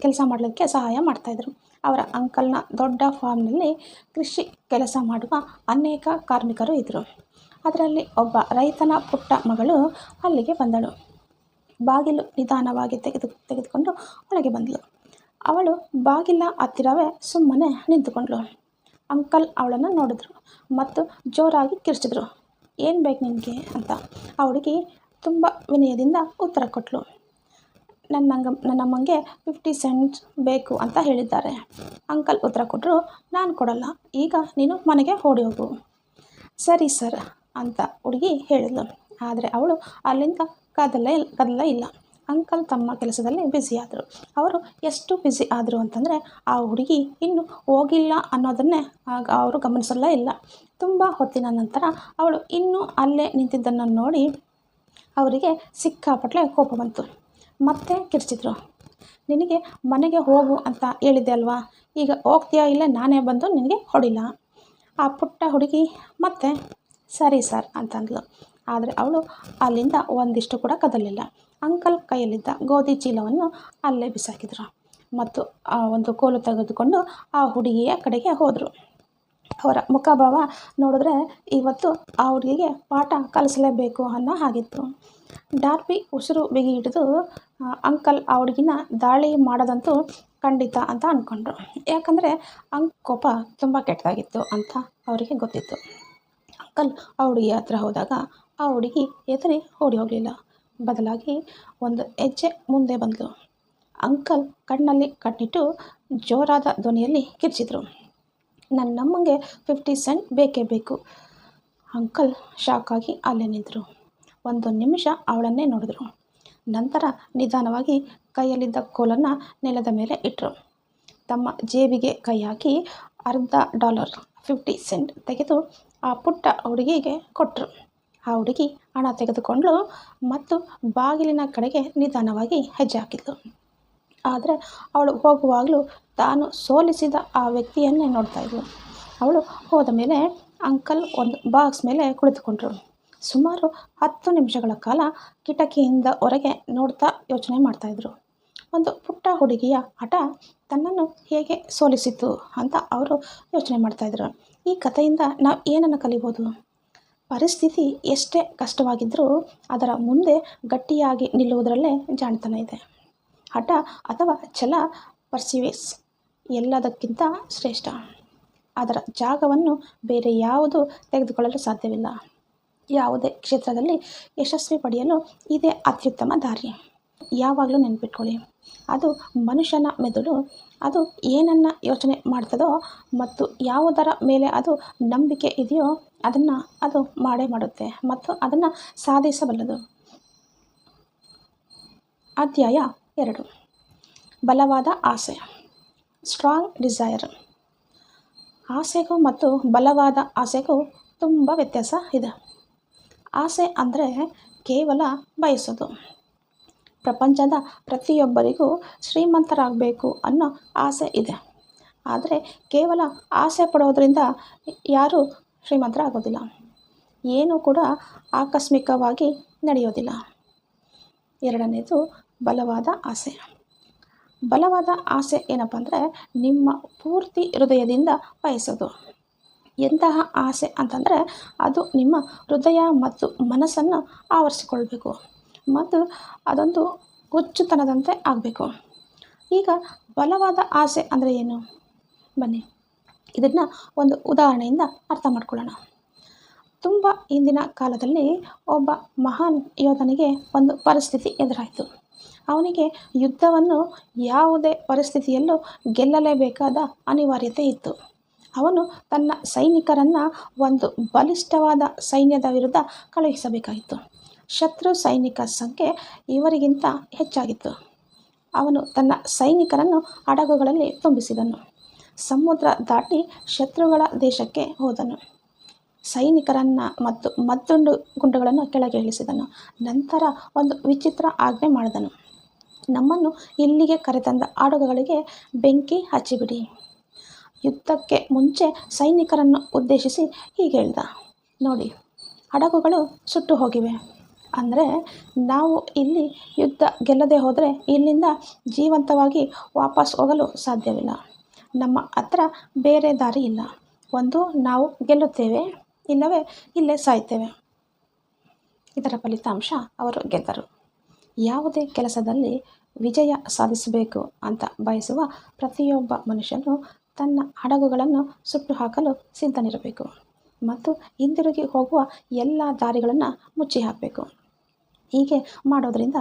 ಕೆಲಸ ಮಾಡಲಿಕ್ಕೆ ಸಹಾಯ ಮಾಡ್ತಾಯಿದ್ರು. ಅವರ ಅಂಕಲ್ನ ದೊಡ್ಡ ಫಾರ್ಮ್ನಲ್ಲಿ ಕೃಷಿ ಕೆಲಸ ಮಾಡುವ ಅನೇಕ ಕಾರ್ಮಿಕರು ಇದ್ದರು. ಅದರಲ್ಲಿ ಒಬ್ಬ ರೈತನ ಪುಟ್ಟ ಮಗಳು ಅಲ್ಲಿಗೆ ಬಂದಳು. ಬಾಗಿಲು ನಿಧಾನವಾಗಿ ತೆಗೆದುಕೊಂಡು ಒಳಗೆ ಬಂದಳು. ಅವಳು ಬಾಗಿಲ ಹತ್ತಿರವೇ ಸುಮ್ಮನೆ ನಿಂತುಕೊಂಡ್ಳು. ಅಂಕಲ್ ಅವಳನ್ನು ನೋಡಿದ್ರು ಮತ್ತು ಜೋರಾಗಿ ಕಿರ್ಚಿದ್ರು. ಏನು ಬೇಕು ನಿನಗೆ ಅಂತ. ಆ ಹುಡುಗಿ ತುಂಬ ವಿನಯದಿಂದ ಉತ್ತರ ಕೊಟ್ಟಳು. ನನ್ನಮ್ಮಂಗೆ 50 ಸೆಂಟ್ಸ್ ಬೇಕು ಅಂತ ಹೇಳಿದ್ದಾರೆ. ಅಂಕಲ್ ಉತ್ತರ ಕೊಟ್ಟರು, ನಾನು ಕೊಡಲ್ಲ, ಈಗ ನೀನು ಮನೆಗೆ ಓಡಿ ಹೋಗು. ಸರಿ ಸರ್ ಅಂತ ಹುಡುಗಿ ಹೇಳಿದ್ಳು. ಆದರೆ ಅವಳು ಅಲ್ಲಿಂದ ಕದಲೇ ಇಲ್ಲ. ಅಂಕಲ್ ತಮ್ಮ ಕೆಲಸದಲ್ಲಿ ಬ್ಯುಸಿಯಾದರು. ಅವರು ಎಷ್ಟು ಬ್ಯುಸಿ ಆದರು ಅಂತಂದರೆ, ಆ ಹುಡುಗಿ ಇನ್ನೂ ಹೋಗಿಲ್ಲ ಅನ್ನೋದನ್ನೇ ಅವರು ಗಮನಿಸಲೇ ಇಲ್ಲ. ತುಂಬ ಹೊತ್ತಿನ ನಂತರ ಅವಳು ಇನ್ನೂ ಅಲ್ಲೇ ನಿಂತಿದ್ದನ್ನು ನೋಡಿ ಅವರಿಗೆ ಸಿಕ್ಕಾಪಟ್ಟೆ ಕೋಪ ಬಂತು. ಮತ್ತೆ ಕಿರ್ಚಿದ್ರು. ನಿನಗೆ ಮನೆಗೆ ಹೋಗು ಅಂತ ಹೇಳಿದ್ದೆ ಅಲ್ವಾ, ಈಗ ಹೋಗ್ತೀಯಾ ಇಲ್ಲ ನಾನೇ ಬಂದು ನಿನಗೆ ಹೊಡಿಲ್ಲ. ಆ ಪುಟ್ಟ ಹುಡುಗಿ ಮತ್ತೆ ಸರಿ ಸರ್ ಅಂತಂದ್ಲು. ಆದರೆ ಅವಳು ಅಲ್ಲಿಂದ ಒಂದಿಷ್ಟು ಕೂಡ ಕದಲಿಲ್ಲ. ಅಂಕಲ್ ಕೈಯಲ್ಲಿದ್ದ ಗೋಧಿ ಚೀಲವನ್ನು ಅಲ್ಲೇ ಬಿಸಾಕಿದ್ರು ಮತ್ತು ಒಂದು ಕೋಲು ತೆಗೆದುಕೊಂಡು ಆ ಹುಡುಗಿಯ ಕಡೆಗೆ ಹೋದರು. ಅವರ ಮುಖಭಾವ ನೋಡಿದ್ರೆ ಇವತ್ತು ಆ ಹುಡುಗಿಗೆ ಪಾಠ ಕಲಿಸಲೇಬೇಕು ಅನ್ನೋ ಹಾಗಿತ್ತು. ಡಾರ್ಬಿ ಉಸಿರು ಬಿಗಿ ಹಿಡಿದು ಅಂಕಲ್ ಆ ಹುಡುಗಿನ ದಾಳಿ ಮಾಡೋದಂತೂ ಖಂಡಿತ ಅಂತ ಅಂದ್ಕೊಂಡ್ರು. ಯಾಕಂದರೆ ಕೋಪ ತುಂಬ ಕೆಟ್ಟದಾಗಿತ್ತು ಅಂತ ಅವರಿಗೆ ಗೊತ್ತಿತ್ತು. ಅಂಕಲ್ ಆ ಹುಡುಗಿ ಹತ್ರ ಹೋದಾಗ ಆ ಹುಡುಗಿ ಎದುರಿ ಓಡಿ ಹೋಗಲಿಲ್ಲ. ಬದಲಾಗಿ ಒಂದು ಹೆಜ್ಜೆ ಮುಂದೆ ಬಂದಳು. ಅಂಕಲ್ ಕಣ್ಣಲ್ಲಿ ಕಣ್ಣಿಟ್ಟು ಜೋರಾದ ಧ್ವನಿಯಲ್ಲಿ ಕಿರ್ಚಿದ್ರು. ನನ್ನಮ್ಮಂಗೆ 50 ಸೆಂಟ್ ಬೇಕೇ ಬೇಕು. ಅಂಕಲ್ ಶಾಕಾಗಿ ಅಲ್ಲೇ ನಿಂತರು. ಒಂದು ನಿಮಿಷ ಅವಳನ್ನೇ ನೋಡಿದ್ರು. ನಂತರ ನಿಧಾನವಾಗಿ ಕೈಯಲ್ಲಿದ್ದ ಕೋಲನ್ನು ನೆಲದ ಮೇಲೆ ಇಟ್ಟರು. ತಮ್ಮ ಜೇಬಿಗೆ ಕೈ ಹಾಕಿ $1/2 50 ಸೆಂಟ್ ತೆಗೆದು ಆ ಪುಟ್ಟ ಹುಡುಗಿಗೆ ಕೊಟ್ಟರು. ಆ ಹುಡುಗಿ ಹಣ ತೆಗೆದುಕೊಂಡು ಮತ್ತು ಬಾಗಿಲಿನ ಕಡೆಗೆ ನಿಧಾನವಾಗಿ ಹೆಜ್ಜೆ ಹಾಕಿದ್ಳು. ಆದರೆ ಅವಳು ಹೋಗುವಾಗಲೂ ತಾನು ಸೋಲಿಸಿದ ಆ ವ್ಯಕ್ತಿಯನ್ನೇ ನೋಡ್ತಾ ಇದ್ಳು. ಅವಳು ಹೋದ ಮೇಲೆ ಅಂಕಲ್ ಒಂದು ಬಾಕ್ಸ್ ಮೇಲೆ ಕುಳಿತುಕೊಂಡ್ರು. ಸುಮಾರು 10 ನಿಮಿಷಗಳ ಕಾಲ ಕಿಟಕಿಯಿಂದ ಹೊರಗೆ ನೋಡ್ತಾ ಯೋಚನೆ ಮಾಡ್ತಾಯಿದ್ರು. ಒಂದು ಪುಟ್ಟ ಹುಡುಗಿಯ ಹಠ ತನ್ನನ್ನು ಹೇಗೆ ಸೋಲಿಸಿತು ಅಂತ ಅವರು ಯೋಚನೆ ಮಾಡ್ತಾಯಿದ್ರು. ಈ ಕಥೆಯಿಂದ ನಾವು ಏನನ್ನು ಕಲಿಬೋದು? ಪರಿಸ್ಥಿತಿ ಎಷ್ಟೇ ಕಷ್ಟವಾಗಿದ್ದರೂ ಅದರ ಮುಂದೆ ಗಟ್ಟಿಯಾಗಿ ನಿಲ್ಲುವುದರಲ್ಲೇ ಜಾಣತನ ಇದೆ. ಹಠ ಅಥವಾ ಛಲ ಪರ್ಸಿವೇಸ್ ಎಲ್ಲದಕ್ಕಿಂತ ಶ್ರೇಷ್ಠ. ಅದರ ಜಾಗವನ್ನು ಬೇರೆ ಯಾವುದು ತೆಗೆದುಕೊಳ್ಳಲು ಸಾಧ್ಯವಿಲ್ಲ. ಯಾವುದೇ ಕ್ಷೇತ್ರದಲ್ಲಿ ಯಶಸ್ವಿ ಪಡೆಯಲು ಇದೇ ಅತ್ಯುತ್ತಮ ದಾರಿ. ಯಾವಾಗಲೂ ನೆನಪಿಟ್ಕೊಳ್ಳಿ, ಅದು ಮನುಷ್ಯನ ಮೆದುಳು ಅದು ಏನನ್ನು ಯೋಚನೆ ಮಾಡ್ತದೋ ಮತ್ತು ಯಾವುದರ ಮೇಲೆ ಅದು ನಂಬಿಕೆ ಇದೆಯೋ ಅದನ್ನು ಅದು ಮಾಡೇ ಮಾಡುತ್ತೆ ಮತ್ತು ಅದನ್ನು ಸಾಧಿಸಬಲ್ಲದು. ಅಧ್ಯಾಯ 2. ಬಲವಾದ ಆಸೆ. Strong desire. ಆಸೆಗೂ ಮತ್ತು ಬಲವಾದ ಆಸೆಗೂ ತುಂಬ ವ್ಯತ್ಯಾಸ ಇದೆ. ಆಸೆ ಅಂದರೆ ಕೇವಲ ಬಯಸೋದು. ಪ್ರಪಂಚದ ಪ್ರತಿಯೊಬ್ಬರಿಗೂ ಶ್ರೀಮಂತರಾಗಬೇಕು ಅನ್ನೋ ಆಸೆ ಇದೆ. ಆದರೆ ಕೇವಲ ಆಸೆ ಪಡೋದ್ರಿಂದ ಯಾರೂ ಶ್ರೀಮಂತರಾಗೋದಿಲ್ಲ. ಏನೂ ಕೂಡ ಆಕಸ್ಮಿಕವಾಗಿ ನಡೆಯೋದಿಲ್ಲ. ಎರಡನೇದು ಬಲವಾದ ಆಸೆ. ಬಲವಾದ ಆಸೆ ಏನಪ್ಪ ಅಂದರೆ ನಿಮ್ಮ ಪೂರ್ತಿ ಹೃದಯದಿಂದ ಬಯಸೋದು. ಎಂತಹ ಆಸೆ ಅಂತಂದರೆ ಅದು ನಿಮ್ಮ ಹೃದಯ ಮತ್ತು ಮನಸ್ಸನ್ನು ಆವರಿಸಿಕೊಳ್ಬೇಕು ಮತ್ತು ಅದೊಂದು ಹುಚ್ಚುತನದಂತೆ ಆಗಬೇಕು. ಈಗ ಬಲವಾದ ಆಸೆ ಅಂದರೆ ಏನು? ಬನ್ನಿ ಇದನ್ನು ಒಂದು ಉದಾಹರಣೆಯಿಂದ ಅರ್ಥ ಮಾಡ್ಕೊಳ್ಳೋಣ. ತುಂಬ ಹಿಂದಿನ ಕಾಲದಲ್ಲಿ ಒಬ್ಬ ಮಹಾನ್ ಯೋಧನಿಗೆ ಒಂದು ಪರಿಸ್ಥಿತಿ ಎದುರಾಯಿತು. ಅವನಿಗೆ ಯುದ್ಧವನ್ನು ಯಾವುದೇ ಪರಿಸ್ಥಿತಿಯಲ್ಲೂ ಗೆಲ್ಲಲೇಬೇಕಾದ ಅನಿವಾರ್ಯತೆ ಇತ್ತು. ಅವನು ತನ್ನ ಸೈನಿಕರನ್ನು ಒಂದು ಬಲಿಷ್ಠವಾದ ಸೈನ್ಯದ ವಿರುದ್ಧ ಕಳುಹಿಸಬೇಕಾಗಿತ್ತು. ಶತ್ರು ಸೈನಿಕ ಸಂಖ್ಯೆ ಇವರಿಗಿಂತ ಹೆಚ್ಚಾಗಿತ್ತು. ಅವನು ತನ್ನ ಸೈನಿಕರನ್ನು ಹಡಗುಗಳಲ್ಲಿ ತುಂಬಿಸಿದನು. ಸಮುದ್ರ ದಾಟಿ ಶತ್ರುಗಳ ದೇಶಕ್ಕೆ ಹೋದನು. ಸೈನಿಕರನ್ನು ಮತ್ತು ಮತ್ತೊಂದು ಗುಂಡುಗಳನ್ನು ಕೆಳಗೆ ಇಳಿಸಿದನು. ನಂತರ ಒಂದು ವಿಚಿತ್ರ ಆಜ್ಞೆ ಮಾಡಿದನು. ನಮ್ಮನ್ನು ಇಲ್ಲಿಗೆ ಕರೆತಂದ ಹಡಗುಗಳಿಗೆ ಬೆಂಕಿ ಹಚ್ಚಿಬಿಡಿ. ಯುದ್ಧಕ್ಕೆ ಮುಂಚೆ ಸೈನಿಕರನ್ನು ಉದ್ದೇಶಿಸಿ ಹೀಗೆ ಹೇಳ್ದ, ನೋಡಿ, ಹಡಗುಗಳು ಸುಟ್ಟು ಹೋಗಿವೆ. ಅಂದರೆ ನಾವು ಇಲ್ಲಿ ಯುದ್ಧ ಗೆಲ್ಲದೆ ಹೋದರೆ ಇಲ್ಲಿಂದ ಜೀವಂತವಾಗಿ ವಾಪಸ್ ಹೋಗಲು ಸಾಧ್ಯವಿಲ್ಲ. ನಮ್ಮ ಹತ್ರ ಬೇರೆ ದಾರಿ ಇಲ್ಲ. ಒಂದು ನಾವು ಗೆಲ್ಲುತ್ತೇವೆ, ಇಲ್ಲವೇ ಇಲ್ಲೇ ಸಾಯ್ತೇವೆ. ಇದರ ಫಲಿತಾಂಶ ಅವರು ಗೆದ್ದರು. ಯಾವುದೇ ಕೆಲಸದಲ್ಲಿ ವಿಜಯ ಸಾಧಿಸಬೇಕು ಅಂತ ಬಯಸುವ ಪ್ರತಿಯೊಬ್ಬ ಮನುಷ್ಯನು ತನ್ನ ಹಡಗುಗಳನ್ನು ಸುಟ್ಟು ಹಾಕಲು ಸಿದ್ಧನಿರಬೇಕು ಮತ್ತು ಹಿಂದಿರುಗಿ ಹೋಗುವ ಎಲ್ಲ ದಾರಿಗಳನ್ನು ಮುಚ್ಚಿ ಹಾಕಬೇಕು. ಹೀಗೆ ಮಾಡೋದರಿಂದ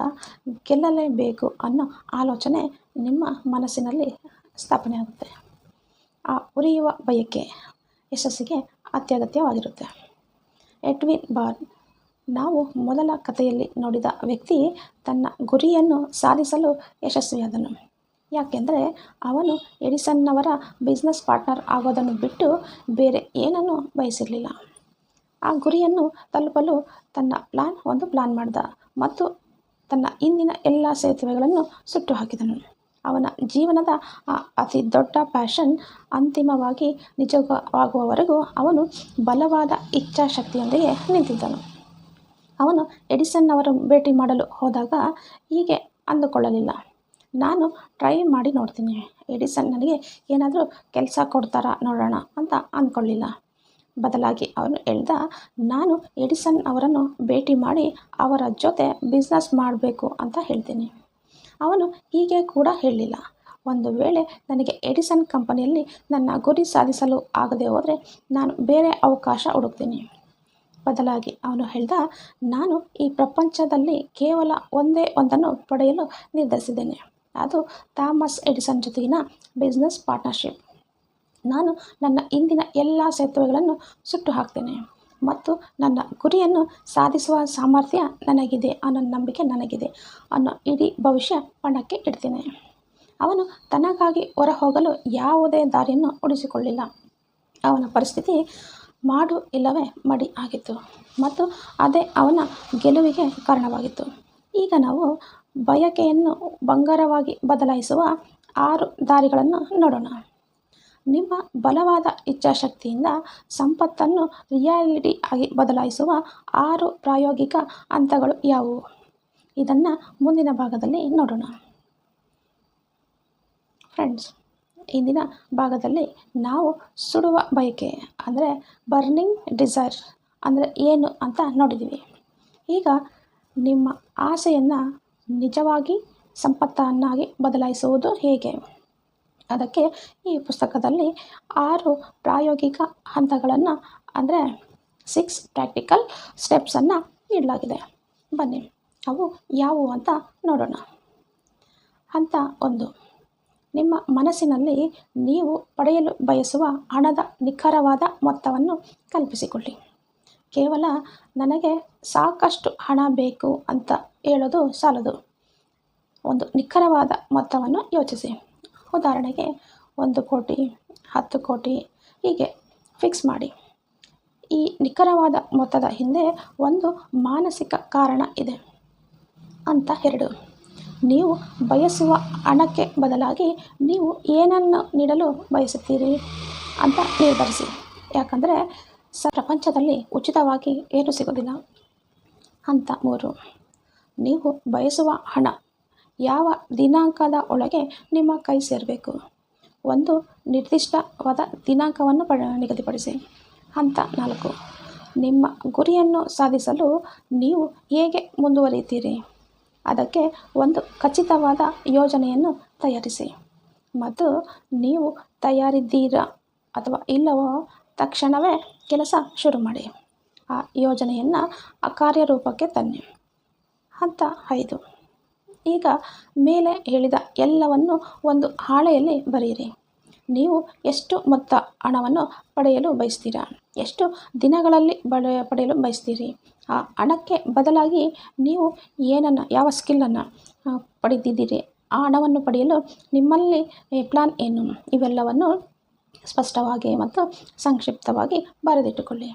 ಗೆಲ್ಲಲೇಬೇಕು ಅನ್ನೋ ಆಲೋಚನೆ ನಿಮ್ಮ ಮನಸ್ಸಿನಲ್ಲಿ ಸ್ಥಾಪನೆ ಆಗುತ್ತೆ. ಆ ಉರಿಯುವ ಬಯಕೆ ಯಶಸ್ಸಿಗೆ ಅತ್ಯಗತ್ಯವಾಗಿರುತ್ತೆ. ಎಡ್ವಿನ್ ಬಾರ್ನ್ ನಾವು ಮೊದಲ ಕಥೆಯಲ್ಲಿ ನೋಡಿದ ವ್ಯಕ್ತಿ ತನ್ನ ಗುರಿಯನ್ನು ಸಾಧಿಸಲು ಯಶಸ್ವಿಯಾದನು. ಯಾಕೆಂದರೆ ಅವನು ಎಡಿಸನ್ನವರ ಬಿಸ್ನೆಸ್ ಪಾರ್ಟ್ನರ್ ಆಗೋದನ್ನು ಬಿಟ್ಟು ಬೇರೆ ಏನನ್ನೂ ಬಯಸಿರಲಿಲ್ಲ. ಆ ಗುರಿಯನ್ನು ತಲುಪಲು ತನ್ನ ಪ್ಲಾನ್ ಮಾಡಿದ ಮತ್ತು ತನ್ನ ಹಿಂದಿನ ಎಲ್ಲ ಸೇತುವೆಗಳನ್ನು ಸುಟ್ಟು ಹಾಕಿದನು. ಅವನ ಜೀವನದ ಆ ಅತಿ ದೊಡ್ಡ ಪ್ಯಾಷನ್ ಅಂತಿಮವಾಗಿ ನಿಜವಾಗುವವರೆಗೂ ಅವನು ಬಲವಾದ ಇಚ್ಛಾಶಕ್ತಿಯೊಂದಿಗೆ ನಿಂತಿದ್ದನು. ಅವನು ಎಡಿಸನ್ ಅವರು ಭೇಟಿ ಮಾಡಲು ಹೋದಾಗ ಹೀಗೆ ಅಂದುಕೊಳ್ಳಲಿಲ್ಲ, ನಾನು ಟ್ರೈ ಮಾಡಿ ನೋಡ್ತೀನಿ, ಎಡಿಸನ್ ನನಗೆ ಏನಾದರೂ ಕೆಲಸ ಕೊಡ್ತಾರಾ ನೋಡೋಣ ಅಂತ ಅಂದ್ಕೊಳ್ಳಿಲ್ಲ. ಬದಲಾಗಿ ಅವನು ಹೇಳ್ದ, ನಾನು ಎಡಿಸನ್ ಅವರನ್ನು ಭೇಟಿ ಮಾಡಿ ಅವರ ಜೊತೆ ಬಿಸ್ನೆಸ್ ಮಾಡಬೇಕು ಅಂತ ಹೇಳ್ತೀನಿ. ಅವನು ಹೀಗೆ ಕೂಡ ಹೇಳಲಿಲ್ಲ, ಒಂದು ವೇಳೆ ನನಗೆ ಎಡಿಸನ್ ಕಂಪನಿಯಲ್ಲಿ ನನ್ನ ಗುರಿ ಸಾಧಿಸಲು ಆಗದೆ ಹೋದರೆ ನಾನು ಬೇರೆ ಅವಕಾಶ ಹುಡುಕ್ತೀನಿ. ಬದಲಾಗಿ ಅವನು ಹೇಳ್ದ, ನಾನು ಈ ಪ್ರಪಂಚದಲ್ಲಿ ಕೇವಲ ಒಂದೇ ಒಂದನ್ನು ಪಡೆಯಲು ನಿರ್ಧರಿಸಿದ್ದೇನೆ. ಅದು ಥಾಮಸ್ ಎಡಿಸನ್ ಜೊತೆಗಿನ ಬಿಸ್ನೆಸ್ ಪಾರ್ಟ್ನರ್ಶಿಪ್. ನಾನು ನನ್ನ ಹಿಂದಿನ ಎಲ್ಲ ಸೇತುವೆಗಳನ್ನು ಸುಟ್ಟು ಹಾಕ್ತೇನೆ ಮತ್ತು ನನ್ನ ಗುರಿಯನ್ನು ಸಾಧಿಸುವ ಸಾಮರ್ಥ್ಯ ನನಗಿದೆ ಅನ್ನೋ ನಂಬಿಕೆ ನನಗಿದೆ ಅನ್ನೋ ಇಡೀ ಭವಿಷ್ಯ ಪಣಕ್ಕೆ ಇಡ್ತೇನೆ. ಅವನು ತನಗಾಗಿ ಹೊರಹೋಗಲು ಯಾವುದೇ ದಾರಿಯನ್ನು ಉಳಿಸಿಕೊಳ್ಳಿಲ್ಲ. ಅವನ ಪರಿಸ್ಥಿತಿ ಮಾಡು ಇಲ್ಲವೇ ಮಡಿ ಆಗಿತ್ತು ಮತ್ತು ಅದೇ ಅವನ ಗೆಲುವಿಗೆ ಕಾರಣವಾಗಿತ್ತು. ಈಗ ನಾವು ಬಯಕೆಯನ್ನು ಬಂಗಾರವಾಗಿ ಬದಲಾಯಿಸುವ 6 ದಾರಿಗಳನ್ನು ನೋಡೋಣ. ನಿಮ್ಮ ಬಲವಾದ ಇಚ್ಛಾಶಕ್ತಿಯಿಂದ ಸಂಪತ್ತನ್ನು ರಿಯಾಲಿಟಿ ಆಗಿ ಬದಲಾಯಿಸುವ 6 ಪ್ರಾಯೋಗಿಕ ಹಂತಗಳು ಯಾವುವು? ಇದನ್ನು ಮುಂದಿನ ಭಾಗದಲ್ಲಿ ನೋಡೋಣ. ಫ್ರೆಂಡ್ಸ್, ಇಂದಿನ ಭಾಗದಲ್ಲಿ ನಾವು ಸುಡುವ ಬಯಕೆ ಅಂದರೆ ಬರ್ನಿಂಗ್ ಡಿಸೈರ್ ಅಂದರೆ ಏನು ಅಂತ ನೋಡಿದ್ದೀವಿ. ಈಗ ನಿಮ್ಮ ಆಸೆಯನ್ನು ನಿಜವಾಗಿ ಸಂಪತ್ತನ್ನಾಗಿ ಬದಲಾಯಿಸುವುದು ಹೇಗೆ? ಅದಕ್ಕೆ ಈ ಪುಸ್ತಕದಲ್ಲಿ 6 ಪ್ರಾಯೋಗಿಕ ಹಂತಗಳನ್ನು ಅಂದರೆ 6 ಪ್ರಾಕ್ಟಿಕಲ್ ಸ್ಟೆಪ್ಸನ್ನು ನೀಡಲಾಗಿದೆ. ಬನ್ನಿ ಅವು ಯಾವುವು ಅಂತ ನೋಡೋಣ. ಹಂತ 1, ನಿಮ್ಮ ಮನಸ್ಸಿನಲ್ಲಿ ನೀವು ಪಡೆಯಲು ಬಯಸುವ ಹಣದ ನಿಖರವಾದ ಮೊತ್ತವನ್ನು ಕಲ್ಪಿಸಿಕೊಳ್ಳಿ. ಕೇವಲ ನನಗೆ ಸಾಕಷ್ಟು ಹಣ ಬೇಕು ಅಂತ ಹೇಳೋದು ಸಾಲದು. ಒಂದು ನಿಖರವಾದ ಮೊತ್ತವನ್ನು ಯೋಚಿಸಿ. ಉದಾಹರಣೆಗೆ 1 ಕೋಟಿ, 10 ಕೋಟಿ ಹೀಗೆ ಫಿಕ್ಸ್ ಮಾಡಿ. ಈ ನಿಖರವಾದ ಮೊತ್ತದ ಹಿಂದೆ ಒಂದು ಮಾನಸಿಕ ಕಾರಣ ಇದೆ. ಹಂತ 2, ನೀವು ಬಯಸುವ ಹಣಕ್ಕೆ ಬದಲಾಗಿ ನೀವು ಏನನ್ನು ನೀಡಲು ಬಯಸುತ್ತೀರಿ ಅಂತ ನಿರ್ಧರಿಸಿ. ಯಾಕಂದರೆ ಪ್ರಪಂಚದಲ್ಲಿ ಉಚಿತವಾಗಿ ಏನೂ ಸಿಗೋದಿಲ್ಲ. ಹಂತ 3, ನೀವು ಬಯಸುವ ಹಣ ಯಾವ ದಿನಾಂಕದ ಒಳಗೆ ನಿಮ್ಮ ಕೈ ಸೇರಬೇಕು. ಒಂದು ನಿರ್ದಿಷ್ಟವಾದ ದಿನಾಂಕವನ್ನು ನಿಗದಿಪಡಿಸಿ. ಹಂತ 4. ನಿಮ್ಮ ಗುರಿಯನ್ನು ಸಾಧಿಸಲು ನೀವು ಹೇಗೆ ಮುಂದುವರಿತೀರಿ? ಅದಕ್ಕೆ ಒಂದು ಖಚಿತವಾದ ಯೋಜನೆಯನ್ನು ತಯಾರಿಸಿ ಮತ್ತು ನೀವು ತಯಾರಿದ್ದೀರಾ ಅಥವಾ ಇಲ್ಲವೋ ತಕ್ಷಣವೇ ಕೆಲಸ ಶುರು ಮಾಡಿ. ಆ ಯೋಜನೆಯನ್ನು ಕಾರ್ಯರೂಪಕ್ಕೆ ತನ್ನಿ. ಹಂತ 5. ಈಗ ಮೇಲೆ ಹೇಳಿದ ಎಲ್ಲವನ್ನು ಒಂದು ಹಾಳೆಯಲ್ಲಿ ಬರೆಯಿರಿ. ನೀವು ಎಷ್ಟು ಮೊತ್ತ ಹಣವನ್ನು ಪಡೆಯಲು ಬಯಸ್ತೀರಾ? ಎಷ್ಟು ದಿನಗಳಲ್ಲಿ ಪಡೆಯಲು ಬಯಸ್ತೀರಿ? ಆ ಹಣಕ್ಕೆ ಬದಲಾಗಿ ನೀವು ಯಾವ ಸ್ಕಿಲ್ಲನ್ನು ಪಡೆದಿದ್ದೀರಿ? ಆ ಹಣವನ್ನು ಪಡೆಯಲು ನಿಮ್ಮಲ್ಲಿ ಪ್ಲಾನ್ ಏನು? ಇವೆಲ್ಲವನ್ನು ಸ್ಪಷ್ಟವಾಗಿ ಮತ್ತು ಸಂಕ್ಷಿಪ್ತವಾಗಿ ಬರೆದಿಟ್ಟುಕೊಳ್ಳಿ.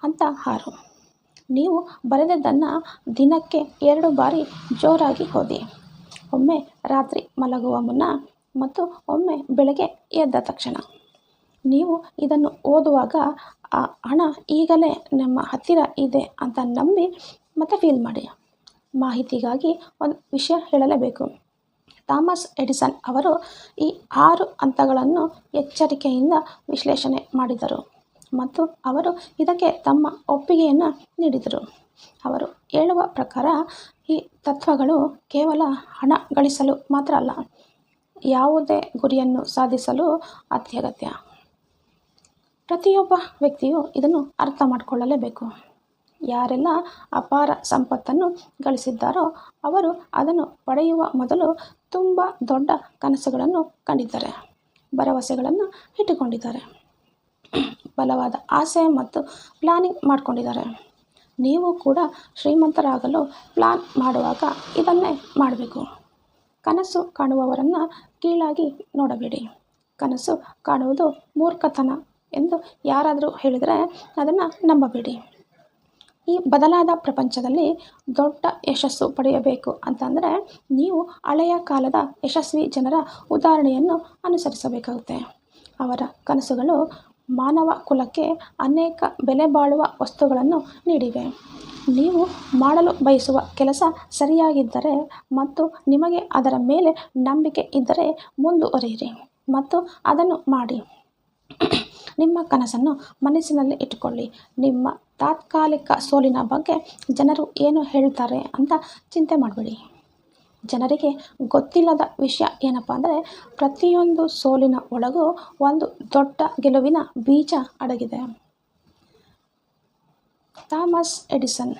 ಹಂತ 6. ನೀವು ಬರೆದದ್ದನ್ನು ದಿನಕ್ಕೆ 2 ಬಾರಿ ಜೋರಾಗಿ ಓದಿ. ಒಮ್ಮೆ ರಾತ್ರಿ ಮಲಗುವ ಮುನ್ನ ಮತ್ತು ಒಮ್ಮೆ ಬೆಳಗ್ಗೆ ಎದ್ದ ತಕ್ಷಣ. ನೀವು ಇದನ್ನು ಓದುವಾಗ ಆ ಹಣ ಈಗಲೇ ನಮ್ಮ ಹತ್ತಿರ ಇದೆ ಅಂತ ನಂಬಿ ಮತ್ತೆ ಫೀಲ್ ಮಾಡಿ. ಮಾಹಿತಿಗಾಗಿ ಒಂದು ವಿಷಯ ಹೇಳಲೇಬೇಕು. ಥಾಮಸ್ ಎಡಿಸನ್ ಅವರು ಈ 6 ಹಂತಗಳನ್ನು ಎಚ್ಚರಿಕೆಯಿಂದ ವಿಶ್ಲೇಷಣೆ ಮಾಡಿದರು ಮತ್ತು ಅವರು ಇದಕ್ಕೆ ತಮ್ಮ ಒಪ್ಪಿಗೆಯನ್ನು ನೀಡಿದರು. ಅವರು ಹೇಳುವ ಪ್ರಕಾರ ಈ ತತ್ವಗಳು ಕೇವಲ ಹಣ ಗಳಿಸಲು ಮಾತ್ರ ಅಲ್ಲ, ಯಾವುದೇ ಗುರಿಯನ್ನು ಸಾಧಿಸಲು ಅತ್ಯಗತ್ಯ. ಪ್ರತಿಯೊಬ್ಬ ವ್ಯಕ್ತಿಯು ಇದನ್ನು ಅರ್ಥ ಮಾಡಿಕೊಳ್ಳಲೇಬೇಕು. ಯಾರೆಲ್ಲ ಅಪಾರ ಸಂಪತ್ತನ್ನು ಗಳಿಸಿದ್ದಾರೋ ಅವರು ಅದನ್ನು ಪಡೆಯುವ ಮೊದಲು ತುಂಬ ದೊಡ್ಡ ಕನಸುಗಳನ್ನು ಕಂಡಿದ್ದಾರೆ, ಭರವಸೆಗಳನ್ನು ಇಟ್ಟುಕೊಂಡಿದ್ದಾರೆ, ಬಲವಾದ ಆಸೆ ಮತ್ತು ಪ್ಲಾನಿಂಗ್ ಮಾಡಿಕೊಂಡಿದ್ದಾರೆ. ನೀವು ಕೂಡ ಶ್ರೀಮಂತರಾಗಲು ಪ್ಲಾನ್ ಮಾಡುವಾಗ ಇದನ್ನೇ ಮಾಡಬೇಕು. ಕನಸು ಕಾಣುವವರನ್ನು ಕೀಳಾಗಿ ನೋಡಬೇಡಿ. ಕನಸು ಕಾಣುವುದು ಮೂರ್ಖತನ ಎಂದು ಯಾರಾದರೂ ಹೇಳಿದರೆ ಅದನ್ನು ನಂಬಬೇಡಿ. ಈ ಬದಲಾದ ಪ್ರಪಂಚದಲ್ಲಿ ದೊಡ್ಡ ಯಶಸ್ಸು ಪಡೆಯಬೇಕು ಅಂತಂದರೆ ನೀವು ಹಳೆಯ ಕಾಲದ ಯಶಸ್ವಿ ಜನರ ಉದಾಹರಣೆಯನ್ನು ಅನುಸರಿಸಬೇಕಾಗುತ್ತೆ. ಅವರ ಕನಸುಗಳು ಮಾನವ ಕುಲಕ್ಕೆ ಅನೇಕ ಬೆಲೆ ಬಾಳುವ ವಸ್ತುಗಳನ್ನು ನೀಡಿವೆ. ನೀವು ಮಾಡಲು ಬಯಸುವ ಕೆಲಸ ಸರಿಯಾಗಿದ್ದರೆ ಮತ್ತು ನಿಮಗೆ ಅದರ ಮೇಲೆ ನಂಬಿಕೆ ಇದ್ದರೆ ಮುಂದುವರಿಯಿರಿ ಮತ್ತು ಅದನ್ನು ಮಾಡಿ. ನಿಮ್ಮ ಕನಸನ್ನು ಮನಸ್ಸಿನಲ್ಲಿ ಇಟ್ಟುಕೊಳ್ಳಿ. ನಿಮ್ಮ ತಾತ್ಕಾಲಿಕ ಸೋಲಿನ ಬಗ್ಗೆ ಜನರು ಏನು ಹೇಳ್ತಾರೆ ಅಂತ ಚಿಂತೆ ಮಾಡಬೇಡಿ. ಜನರಿಗೆ ಗೊತ್ತಿಲ್ಲದ ವಿಷಯ ಏನಪ್ಪ ಅಂದರೆ ಪ್ರತಿಯೊಂದು ಸೋಲಿನ ಒಳಗೂ ಒಂದು ದೊಡ್ಡ ಗೆಲುವಿನ ಬೀಜ ಅಡಗಿದೆ. ಥಾಮಸ್ ಎಡಿಸನ್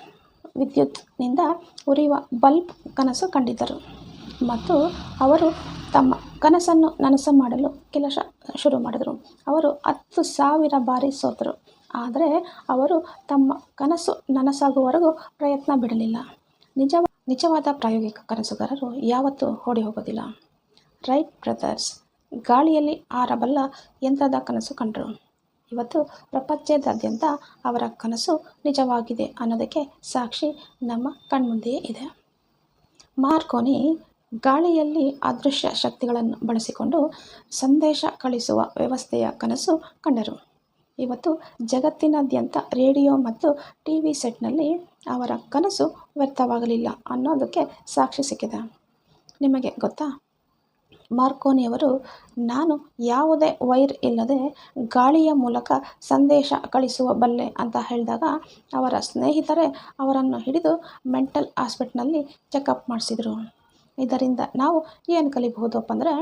ವಿದ್ಯುತ್ನಿಂದ ಉರಿಯುವ ಬಲ್ಬ್ ಕನಸು ಕಂಡಿದ್ದರು ಮತ್ತು ಅವರು ತಮ್ಮ ಕನಸನ್ನು ನನಸು ಮಾಡಲು ಕೆಲಸ ಶುರು ಮಾಡಿದರು. ಅವರು 10,000 ಬಾರಿ ಸೋತರು, ಆದರೆ ಅವರು ತಮ್ಮ ಕನಸು ನನಸಾಗುವವರೆಗೂ ಪ್ರಯತ್ನ ಬಿಡಲಿಲ್ಲ. ನಿಜವಾದ ಪ್ರಾಯೋಗಿಕ ಕನಸುಗಾರರು ಯಾವತ್ತೂ ಓಡಿ ಹೋಗೋದಿಲ್ಲ. ರೈಟ್ ಬ್ರದರ್ಸ್ ಗಾಳಿಯಲ್ಲಿ ಹಾರಬಲ್ಲ ಯಂತ್ರದ ಕನಸು ಕಂಡರು. ಇವತ್ತು ಪ್ರಪಂಚದಾದ್ಯಂತ ಅವರ ಕನಸು ನಿಜವಾಗಿದೆ ಅನ್ನೋದಕ್ಕೆ ಸಾಕ್ಷಿ ನಮ್ಮ ಕಣ್ಮುಂದೆಯೇ ಇದೆ. ಮಾರ್ಕೋನಿ ಗಾಳಿಯಲ್ಲಿ ಅದೃಶ್ಯ ಶಕ್ತಿಗಳನ್ನು ಬಳಸಿಕೊಂಡು ಸಂದೇಶ ಕಳಿಸುವ ವ್ಯವಸ್ಥೆಯ ಕನಸು ಕಂಡರು. ಇವತ್ತು ಜಗತ್ತಿನಾದ್ಯಂತ ರೇಡಿಯೋ ಮತ್ತು TV ಸೆಟ್ನಲ್ಲಿ ಅವರ ಕನಸು ವ್ಯರ್ಥವಾಗಲಿಲ್ಲ ಅನ್ನೋದಕ್ಕೆ ಸಾಕ್ಷಿ ಸಿಕ್ಕಿದೆ. ನಿಮಗೆ ಗೊತ್ತಾ, ಮಾರ್ಕೋನಿಯವರು ನಾನು ಯಾವುದೇ ವೈರ್ ಇಲ್ಲದೆ ಗಾಳಿಯ ಮೂಲಕ ಸಂದೇಶ ಕಳಿಸಬಲ್ಲೆ ಅಂತ ಹೇಳಿದಾಗ ಅವರ ಸ್ನೇಹಿತರೇ ಅವರನ್ನು ಹಿಡಿದು ಮೆಂಟಲ್ ಹಾಸ್ಪಿಟಲ್ನಲ್ಲಿ ಚೆಕಪ್ ಮಾಡಿಸಿದರು. ಇದರಿಂದ ನಾವು ಏನು ಕಲಿಬಹುದಪ್ಪ ಅಂದರೆ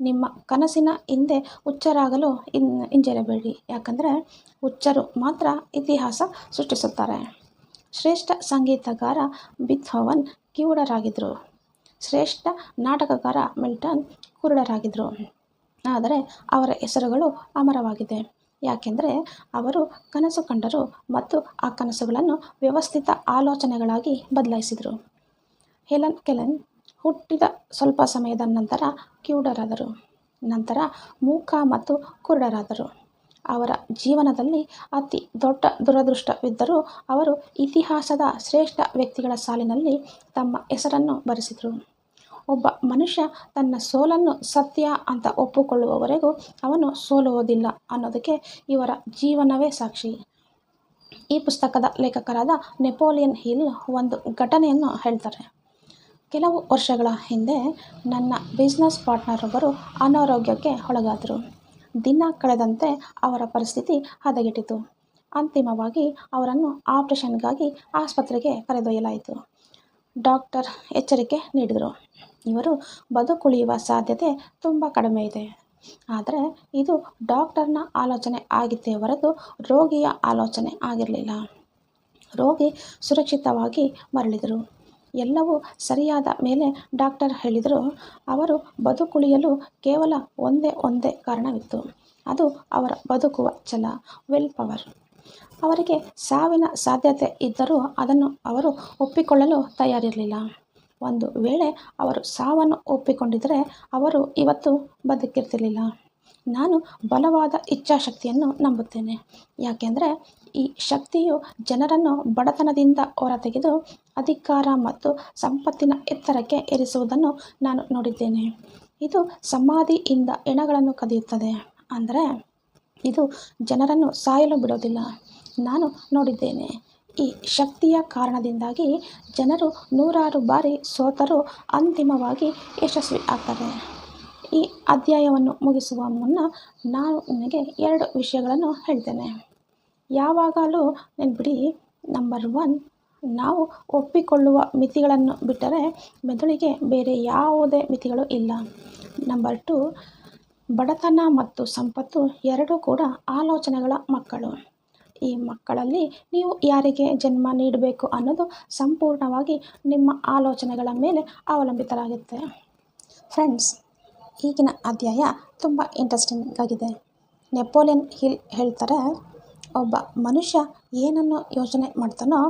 ನಿಮ್ಮ ಕನಸಿನ ಹಿಂದೆ ಹುಚ್ಚರಾಗಲು ಹಿಂಜರಿಯಬೇಡಿ. ಯಾಕಂದರೆ ಹುಚ್ಚರು ಮಾತ್ರ ಇತಿಹಾಸ ಸೃಷ್ಟಿಸುತ್ತಾರೆ. ಶ್ರೇಷ್ಠ ಸಂಗೀತಗಾರ ಬೀಥೋವನ್ ಕಿವುಡರಾಗಿದ್ದರು. ಶ್ರೇಷ್ಠ ನಾಟಕಕಾರ ಮಿಲ್ಟನ್ ಕುರುಡರಾಗಿದ್ದರು. ಆದರೆ ಅವರ ಹೆಸರುಗಳು ಅಮರವಾಗಿದೆ. ಯಾಕೆಂದರೆ ಅವರು ಕನಸು ಕಂಡರು ಮತ್ತು ಆ ಕನಸುಗಳನ್ನು ವ್ಯವಸ್ಥಿತ ಆಲೋಚನೆಗಳಾಗಿ ಬದಲಾಯಿಸಿದರು. ಹೆಲೆನ್ ಕೆಲ್ಲರ್ ಹುಟ್ಟಿದ ಸ್ವಲ್ಪ ಸಮಯದ ನಂತರ ಕಿವುಡರಾದರು, ನಂತರ ಮೂಕ ಮತ್ತು ಕುರುಡರಾದರು. ಅವರ ಜೀವನದಲ್ಲಿ ಅತಿ ದೊಡ್ಡ ದುರದೃಷ್ಟವಿದ್ದರೂ ಅವರು ಇತಿಹಾಸದ ಶ್ರೇಷ್ಠ ವ್ಯಕ್ತಿಗಳ ಸಾಲಿನಲ್ಲಿ ತಮ್ಮ ಹೆಸರನ್ನು ಬರೆಸಿದರು. ಒಬ್ಬ ಮನುಷ್ಯ ತನ್ನ ಸೋಲನ್ನು ಸತ್ಯ ಅಂತ ಒಪ್ಪಿಕೊಳ್ಳುವವರೆಗೂ ಅವನು ಸೋಲುವುದಿಲ್ಲ ಅನ್ನೋದಕ್ಕೆ ಇವರ ಜೀವನವೇ ಸಾಕ್ಷಿ. ಈ ಪುಸ್ತಕದ ಲೇಖಕರಾದ ನೆಪೋಲಿಯನ್ ಹಿಲ್ ಒಂದು ಘಟನೆಯನ್ನು ಹೇಳ್ತಾರೆ. ಕೆಲವು ವರ್ಷಗಳ ಹಿಂದೆ ನನ್ನ ಬಿಸ್ನೆಸ್ ಪಾರ್ಟ್ನರ್ ಒಬ್ಬರು ಅನಾರೋಗ್ಯಕ್ಕೆ ಒಳಗಾದರು. ದಿನ ಕಳೆದಂತೆ ಅವರ ಪರಿಸ್ಥಿತಿ ಹದಗೆಟ್ಟಿತು. ಅಂತಿಮವಾಗಿ ಅವರನ್ನು ಆಪರೇಷನ್ಗಾಗಿ ಆಸ್ಪತ್ರೆಗೆ ಕರೆದೊಯ್ಯಲಾಯಿತು. ಡಾಕ್ಟರ್ ಎಚ್ಚರಿಕೆ ನೀಡಿದರು, ಇವರು ಬದುಕುಳಿಯುವ ಸಾಧ್ಯತೆ ತುಂಬ ಕಡಿಮೆ ಇದೆ. ಆದರೆ ಇದು ಡಾಕ್ಟರ್ನ ಆಲೋಚನೆ ಆಗಿತ್ತೇ ಹೊರತು ರೋಗಿಯ ಆಲೋಚನೆ ಆಗಿರಲಿಲ್ಲ. ರೋಗಿ ಸುರಕ್ಷಿತವಾಗಿ ಮರಳಿದರು. ಎಲ್ಲವೂ ಸರಿಯಾದ ಮೇಲೆ ಡಾಕ್ಟರ್ ಹೇಳಿದರು, ಅವರು ಬದುಕುಳಿಯಲು ಕೇವಲ ಒಂದೇ ಕಾರಣವಿತ್ತು. ಅದು ಅವರ ಬದುಕುವ ಛಲ, ವಿಲ್ ಪವರ್. ಅವರಿಗೆ ಸಾವಿನ ಸಾಧ್ಯತೆ ಇದ್ದರೂ ಅದನ್ನು ಅವರು ಒಪ್ಪಿಕೊಳ್ಳಲು ತಯಾರಿರಲಿಲ್ಲ. ಒಂದು ವೇಳೆ ಅವರು ಸಾವನ್ನು ಒಪ್ಪಿಕೊಂಡಿದ್ದರೆ ಅವರು ಇವತ್ತು ಬದುಕಿರ್ತಿರಲಿಲ್ಲ. ನಾನು ಬಲವಾದ ಇಚ್ಛಾಶಕ್ತಿಯನ್ನು ನಂಬುತ್ತೇನೆ, ಯಾಕೆಂದರೆ ಈ ಶಕ್ತಿಯು ಜನರನ್ನು ಬಡತನದಿಂದ ಹೊರತೆಗೆದು ಅಧಿಕಾರ ಮತ್ತು ಸಂಪತ್ತಿನ ಎತ್ತರಕ್ಕೆ ಏರಿಸುವುದನ್ನು ನಾನು ನೋಡಿದ್ದೇನೆ. ಇದು ಸಮಾಧಿಯಿಂದ ಹೆಣಗಳನ್ನು ಕದಿಯುತ್ತದೆ, ಅಂದರೆ ಇದು ಜನರನ್ನು ಸಾಯಲು ಬಿಡೋದಿಲ್ಲ. ನಾನು ನೋಡಿದ್ದೇನೆ. ಈ ಶಕ್ತಿಯ ಕಾರಣದಿಂದಾಗಿ ಜನರು ನೂರಾರು ಬಾರಿ ಸೋತರೂ ಅಂತಿಮವಾಗಿ ಯಶಸ್ವಿ ಆಗ್ತಾರೆ. ಈ ಅಧ್ಯಾಯವನ್ನು ಮುಗಿಸುವ ಮುನ್ನ ನಾನು ನಿನಗೆ 2 ವಿಷಯಗಳನ್ನು ಹೇಳ್ತೇನೆ. ಯಾವಾಗಲೂ ನೆನ್ಪಿಡಿ, ನಂಬರ್ 1, ನಾವು ಒಪ್ಪಿಕೊಳ್ಳುವ ಮಿತಿಗಳನ್ನು ಬಿಟ್ಟರೆ ಮೆದುಳಿಗೆ ಬೇರೆ ಯಾವುದೇ ಮಿತಿಗಳು ಇಲ್ಲ. ನಂಬರ್ 2, ಬಡತನ ಮತ್ತು ಸಂಪತ್ತು ಎರಡೂ ಕೂಡ ಆಲೋಚನೆಗಳ ಮಕ್ಕಳು. ಈ ಮಕ್ಕಳಲ್ಲಿ ನೀವು ಯಾರಿಗೆ ಜನ್ಮ ನೀಡಬೇಕು ಅನ್ನೋದು ಸಂಪೂರ್ಣವಾಗಿ ನಿಮ್ಮ ಆಲೋಚನೆಗಳ ಮೇಲೆ ಅವಲಂಬಿತರಾಗುತ್ತೆ. ಫ್ರೆಂಡ್ಸ್, ಈಗಿನ ಅಧ್ಯಾಯ ತುಂಬ ಇಂಟ್ರೆಸ್ಟಿಂಗ್ ಆಗಿದೆ. ನೆಪೋಲಿಯನ್ ಹಿಲ್ ಹೇಳ್ತಾರೆ, ಒಬ್ಬ ಮನುಷ್ಯ ಏನನ್ನು ಯೋಚನೆ ಮಾಡ್ತಾನೋ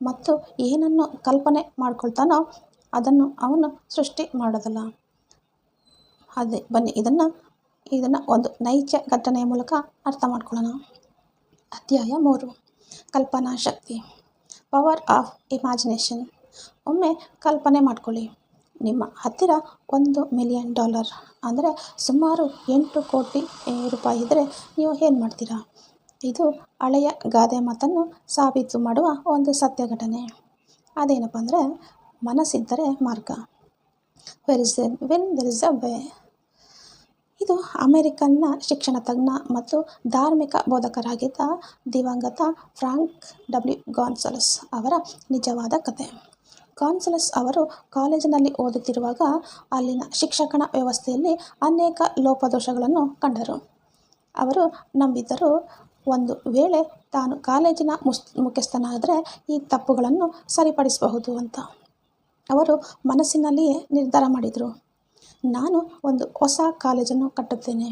ಮತ್ತು ಏನನ್ನು ಕಲ್ಪನೆ ಮಾಡ್ಕೊಳ್ತಾನೋ ಅದನ್ನು ಅವನು ಸೃಷ್ಟಿ ಮಾಡೋದಲ್ಲ. ಅದೇ ಬನ್ನಿ ಇದನ್ನು ಒಂದು ನೈಜ ಘಟನೆಯ ಮೂಲಕ ಅರ್ಥ ಮಾಡ್ಕೊಳ್ಳೋಣ. ಅಧ್ಯಾಯ 3, ಕಲ್ಪನಾ ಶಕ್ತಿ, ಪವರ್ ಆಫ್ ಇಮ್ಯಾಜಿನೇಷನ್. ಒಮ್ಮೆ ಕಲ್ಪನೆ ಮಾಡ್ಕೊಳ್ಳಿ, ನಿಮ್ಮ ಹತ್ತಿರ $1 ಮಿಲಿಯನ್, ಅಂದರೆ ಸುಮಾರು 8 ಕೋಟಿ ರೂಪಾಯಿ ಇದ್ದರೆ ನೀವು ಏನು ಮಾಡ್ತೀರಾ? ಇದು ಹಳೆಯ ಗಾದೆ ಮಾತನ್ನು ಸಾಬೀತು ಮಾಡುವ ಒಂದು ಸತ್ಯ ಘಟನೆ. ಅದೇನಪ್ಪ ಅಂದರೆ, ಮನಸ್ಸಿದ್ದರೆ ಮಾರ್ಗ. Where is a will there is a way. ಇದು ಅಮೆರಿಕನ್ನ ಶಿಕ್ಷಣ ತಜ್ಞ ಮತ್ತು ಧಾರ್ಮಿಕ ಬೋಧಕರಾಗಿದ್ದ ದಿವಂಗತ ಫ್ರಾಂಕ್ ಡಬ್ಲ್ಯೂ ಗಾನ್ಸಲಸ್ ಅವರ ನಿಜವಾದ ಕಥೆ. ಗಾನ್ಸಲಸ್ ಅವರು ಕಾಲೇಜಿನಲ್ಲಿ ಓದುತ್ತಿರುವಾಗ ಅಲ್ಲಿನ ಶಿಕ್ಷಣ ವ್ಯವಸ್ಥೆಯಲ್ಲಿ ಅನೇಕ ಲೋಪದೋಷಗಳನ್ನು ಕಂಡರು. ಅವರು ನಂಬಿದ್ದರು, ಒಂದು ವೇಳೆ ತಾನು ಕಾಲೇಜಿನ ಮುಖ್ಯಸ್ಥನಾದರೆ ಈ ತಪ್ಪುಗಳನ್ನು ಸರಿಪಡಿಸಬಹುದು ಅಂತ. ಅವರು ಮನಸ್ಸಿನಲ್ಲಿಯೇ ನಿರ್ಧಾರ ಮಾಡಿದರು, ನಾನು ಒಂದು ಹೊಸ ಕಾಲೇಜನ್ನು ಕಟ್ಟುತ್ತೇನೆ,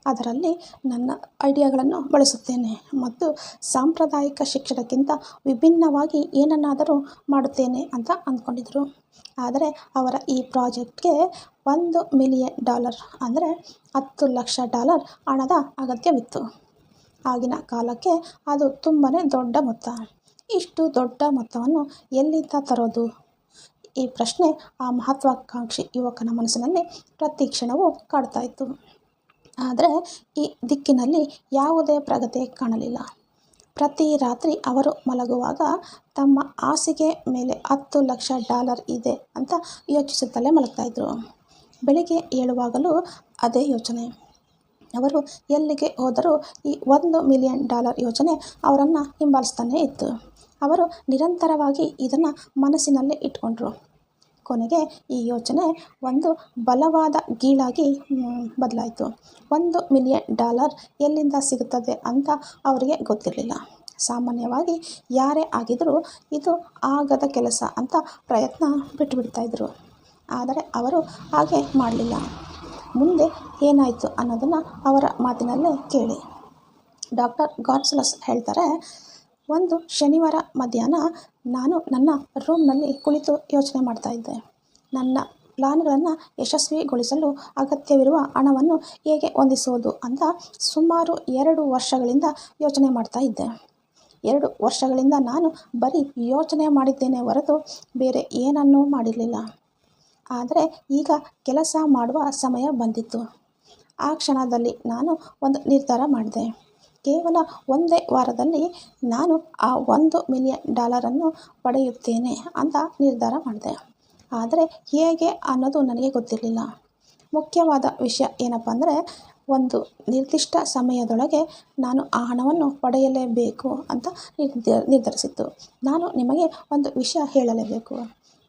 ಅದರಲ್ಲಿ ನನ್ನ ಐಡಿಯಾಗಳನ್ನು ಬಳಸುತ್ತೇನೆ ಮತ್ತು ಸಾಂಪ್ರದಾಯಿಕ ಶಿಕ್ಷಣಕ್ಕಿಂತ ವಿಭಿನ್ನವಾಗಿ ಏನನ್ನಾದರೂ ಮಾಡುತ್ತೇನೆ ಅಂತ ಅಂದ್ಕೊಂಡಿದ್ದರು. ಆದರೆ ಅವರ ಈ ಪ್ರಾಜೆಕ್ಟ್ಗೆ $1 ಮಿಲಿಯನ್, ಅಂದರೆ $10 ಲಕ್ಷ ಹಣದ ಅಗತ್ಯವಿತ್ತು. ಆಗಿನ ಕಾಲಕ್ಕೆ ಅದು ತುಂಬಾ ದೊಡ್ಡ ಮೊತ್ತ. ಇಷ್ಟು ದೊಡ್ಡ ಮೊತ್ತವನ್ನು ಎಲ್ಲಿಂದ ತರೋದು? ಈ ಪ್ರಶ್ನೆ ಆ ಮಹತ್ವಾಕಾಂಕ್ಷಿ ಯುವಕನ ಮನಸ್ಸಿನಲ್ಲಿ ಪ್ರತಿ ಕ್ಷಣವೂ ಕಾಡ್ತಾ ಇತ್ತು. ಆದರೆ ಈ ದಿಕ್ಕಿನಲ್ಲಿ ಯಾವುದೇ ಪ್ರಗತಿ ಕಾಣಲಿಲ್ಲ. ಪ್ರತಿ ರಾತ್ರಿ ಅವರು ಮಲಗುವಾಗ ತಮ್ಮ ಹಾಸಿಗೆ ಮೇಲೆ $10 ಲಕ್ಷ ಇದೆ ಅಂತ ಯೋಚಿಸುತ್ತಲೇ ಮಲಗ್ತಾಯಿದ್ರು. ಬೆಳಿಗ್ಗೆ ಏಳುವಾಗಲೂ ಅದೇ ಯೋಚನೆ. ಅವರು ಎಲ್ಲಿಗೆ ಹೋದರೂ ಈ $1 ಮಿಲಿಯನ್ ಯೋಚನೆ ಅವರನ್ನು ಹಿಂಬಾಲಿಸ್ತಾನೇ ಇತ್ತು. ಅವರು ನಿರಂತರವಾಗಿ ಇದನ್ನು ಮನಸ್ಸಿನಲ್ಲೇ ಇಟ್ಕೊಂಡ್ರು. ಕೊನೆಗೆ ಈ ಯೋಚನೆ ಒಂದು ಬಲವಾದ ಗೀಳಾಗಿ ಬದಲಾಯಿತು. $1 ಮಿಲಿಯನ್ ಎಲ್ಲಿಂದ ಸಿಗುತ್ತದೆ ಅಂತ ಅವರಿಗೆ ಗೊತ್ತಿರಲಿಲ್ಲ. ಸಾಮಾನ್ಯವಾಗಿ ಯಾರೇ ಆಗಿದ್ದರೂ ಇದು ಆಗದ ಕೆಲಸ ಅಂತ ಪ್ರಯತ್ನ ಬಿಟ್ಟುಬಿಡ್ತಾಯಿದ್ರು. ಆದರೆ ಅವರು ಹಾಗೆ ಮಾಡಲಿಲ್ಲ. ಮುಂದೆ ಏನಾಯಿತು ಅನ್ನೋದನ್ನು ಅವರ ಮಾತಿನಲ್ಲೇ ಕೇಳಿ. ಡಾಕ್ಟರ್ ಗಾನ್ಸಲಸ್ ಹೇಳ್ತಾರೆ, ಒಂದು ಶನಿವಾರ ಮಧ್ಯಾಹ್ನ ನಾನು ನನ್ನ ರೂಮ್ನಲ್ಲಿ ಕುಳಿತು ಯೋಚನೆ ಮಾಡ್ತಾಯಿದ್ದೆ. ನನ್ನ ಪ್ಲಾನ್ಗಳನ್ನು ಯಶಸ್ವಿಗೊಳಿಸಲು ಅಗತ್ಯವಿರುವ ಹಣವನ್ನು ಹೇಗೆ ಹೊಂದಿಸೋದು ಅಂತ ಸುಮಾರು 2 ವರ್ಷಗಳಿಂದ ಯೋಚನೆ ಮಾಡ್ತಾ ಇದ್ದೆ. 2 ವರ್ಷಗಳಿಂದ ನಾನು ಬರೀ ಯೋಚನೆ ಮಾಡಿದ್ದೇನೆ ಹೊರತು ಬೇರೆ ಏನನ್ನೂ ಮಾಡಿರಲಿಲ್ಲ. ಆದರೆ ಈಗ ಕೆಲಸ ಮಾಡುವ ಸಮಯ ಬಂದಿತ್ತು. ಆ ಕ್ಷಣದಲ್ಲಿ ನಾನು ಒಂದು ನಿರ್ಧಾರ ಮಾಡಿದೆ. ಕೇವಲ 1 ವಾರದಲ್ಲಿ ನಾನು ಆ $1 ಮಿಲಿಯನ್ ಪಡೆಯುತ್ತೇನೆ ಅಂತ ನಿರ್ಧಾರ ಮಾಡಿದೆ. ಆದರೆ ಹೇಗೆ ಅನ್ನೋದು ನನಗೆ ಗೊತ್ತಿರಲಿಲ್ಲ. ಮುಖ್ಯವಾದ ವಿಷಯ ಏನಪ್ಪ ಅಂದರೆ, ಒಂದು ನಿರ್ದಿಷ್ಟ ಸಮಯದೊಳಗೆ ನಾನು ಆ ಹಣವನ್ನು ಪಡೆಯಲೇಬೇಕು ಅಂತ ನಿರ್ಧರಿಸಿತ್ತು. ನಾನು ನಿಮಗೆ ಒಂದು ವಿಷಯ ಹೇಳಲೇಬೇಕು.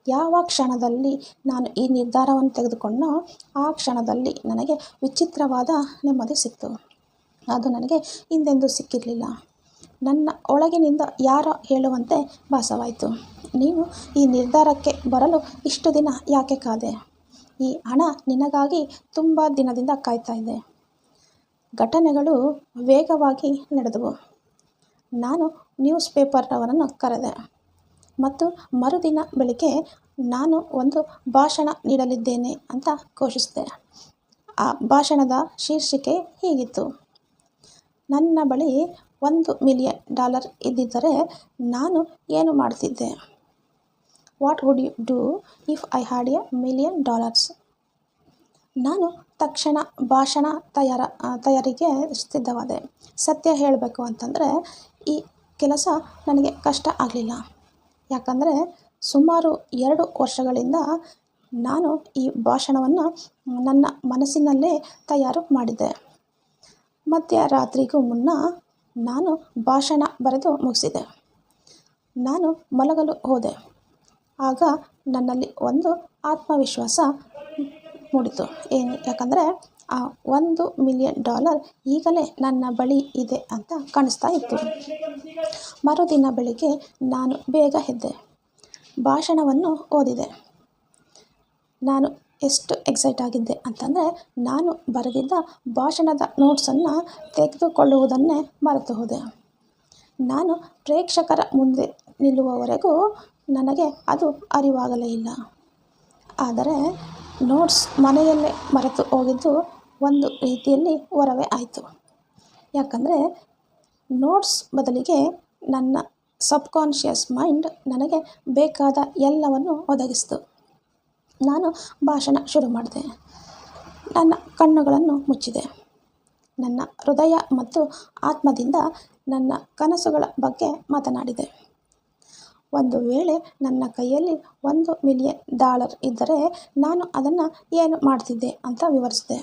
ಯಾವ ಕ್ಷಣದಲ್ಲಿ ನಾನು ಈ ನಿರ್ಧಾರವನ್ನು ತೆಗೆದುಕೊಂಡೋ ಆ ಕ್ಷಣದಲ್ಲಿ ನನಗೆ ವಿಚಿತ್ರವಾದ ನೆಮ್ಮದಿ ಸಿಕ್ತು. ಅದು ನನಗೆ ಹಿಂದೆಂದೂ ಸಿಕ್ಕಿರಲಿಲ್ಲ. ನನ್ನ ಒಳಗಿನಿಂದ ಯಾರೋ ಹೇಳುವಂತೆ ಭಾಸವಾಯಿತು, ನೀನು ಈ ನಿರ್ಧಾರಕ್ಕೆ ಬರಲು ಇಷ್ಟು ದಿನ ಯಾಕೆ ಕಾದೆ? ಈ ಹಣ ನಿನಗಾಗಿ ತುಂಬ ದಿನದಿಂದ ಕಾಯ್ತಾ ಇದೆ. ಘಟನೆಗಳು ವೇಗವಾಗಿ ನಡೆದವು. ನಾನು ನ್ಯೂಸ್ ಪೇಪರ್ನವರನ್ನು ಕರೆದೆ ಮತ್ತು ಮರುದಿನ ಬೆಳಿಗ್ಗೆ ನಾನು ಒಂದು ಭಾಷಣ ನೀಡಲಿದ್ದೇನೆ ಅಂತ ಘೋಷಿಸಿದೆ. ಆ ಭಾಷಣದ ಶೀರ್ಷಿಕೆ ಹೀಗಿತ್ತು: ನನ್ನ ಬಳಿ $1,000,000 ಇದ್ದಿದ್ದರೆ ನಾನು ಏನು ಮಾಡ್ತಿದ್ದೆ? What would you do if I had $1,000,000? ನಾನು ತಕ್ಷಣ ಭಾಷಣ ತಯಾರಿಗೆ ಸಿದ್ಧವಾದೆ. ಸತ್ಯ ಹೇಳಬೇಕು ಅಂತಂದರೆ ಈ ಕೆಲಸ ನನಗೆ ಕಷ್ಟ ಆಗಲಿಲ್ಲ. ಯಾಕಂದರೆ ಸುಮಾರು 2 ವರ್ಷಗಳಿಂದ ನಾನು ಈ ಭಾಷಣವನ್ನು ನನ್ನ ಮನಸ್ಸಿನಲ್ಲೇ ತಯಾರು ಮಾಡಿದ್ದೆ. ಮಧ್ಯರಾತ್ರಿಗೂ ಮುನ್ನ ನಾನು ಭಾಷಣ ಬರೆದು ಮುಗಿಸಿದೆ. ನಾನು ಮಲಗಲು ಹೋದೆ. ಆಗ ನನ್ನಲ್ಲಿ ಒಂದು ಆತ್ಮವಿಶ್ವಾಸ ಮೂಡಿತು. ಯಾಕಂದರೆ ಆ $1,000,000 ಈಗಲೇ ನನ್ನ ಬಳಿ ಇದೆ ಅಂತ ಕಾಣಿಸ್ತಾ ಇತ್ತು. ಮರುದಿನ ಬೆಳಿಗ್ಗೆ ನಾನು ಬೇಗ ಎದ್ದೆ. ಭಾಷಣವನ್ನು ಓದಿದೆ. ನಾನು ಎಷ್ಟು ಎಕ್ಸೈಟ್ ಆಗಿದ್ದೆ ಅಂತಂದರೆ ನಾನು ಬರೆದಿದ್ದ ಭಾಷಣದ ನೋಟ್ಸನ್ನು ತೆಗೆದುಕೊಳ್ಳುವುದನ್ನೇ ಮರೆತು ಹೋದೆ. ನಾನು ಪ್ರೇಕ್ಷಕರ ಮುಂದೆ ನಿಲ್ಲುವವರೆಗೂ ನನಗೆ ಅದು ಅರಿವಾಗಲೇ ಇಲ್ಲ. ಆದರೆ ನೋಟ್ಸ್ ಮನೆಯಲ್ಲೇ ಮರೆತು ಹೋಗಿದ್ದು ಒಂದು ರೀತಿಯಲ್ಲಿ ವರವೇ ಆಯಿತು. ಯಾಕಂದರೆ ನೋಟ್ಸ್ ಬದಲಿಗೆ ನನ್ನ ಸಬ್ಕಾನ್ಷಿಯಸ್ ಮೈಂಡ್ ನನಗೆ ಬೇಕಾದ ಎಲ್ಲವನ್ನು ಒದಗಿಸಿತು. ನಾನು ಭಾಷಣ ಶುರು ಮಾಡಿದೆ. ನನ್ನ ಕಣ್ಣುಗಳನ್ನು ಮುಚ್ಚಿದೆ. ನನ್ನ ಹೃದಯ ಮತ್ತು ಆತ್ಮದಿಂದ ನನ್ನ ಕನಸುಗಳ ಬಗ್ಗೆ ಮಾತನಾಡಿದೆ. ಒಂದು ವೇಳೆ ನನ್ನ ಕೈಯಲ್ಲಿ $1,000,000 ಇದ್ದರೆ ನಾನು ಅದನ್ನು ಏನು ಮಾಡ್ತಿದ್ದೆ ಅಂತ ವಿವರಿಸಿದೆ.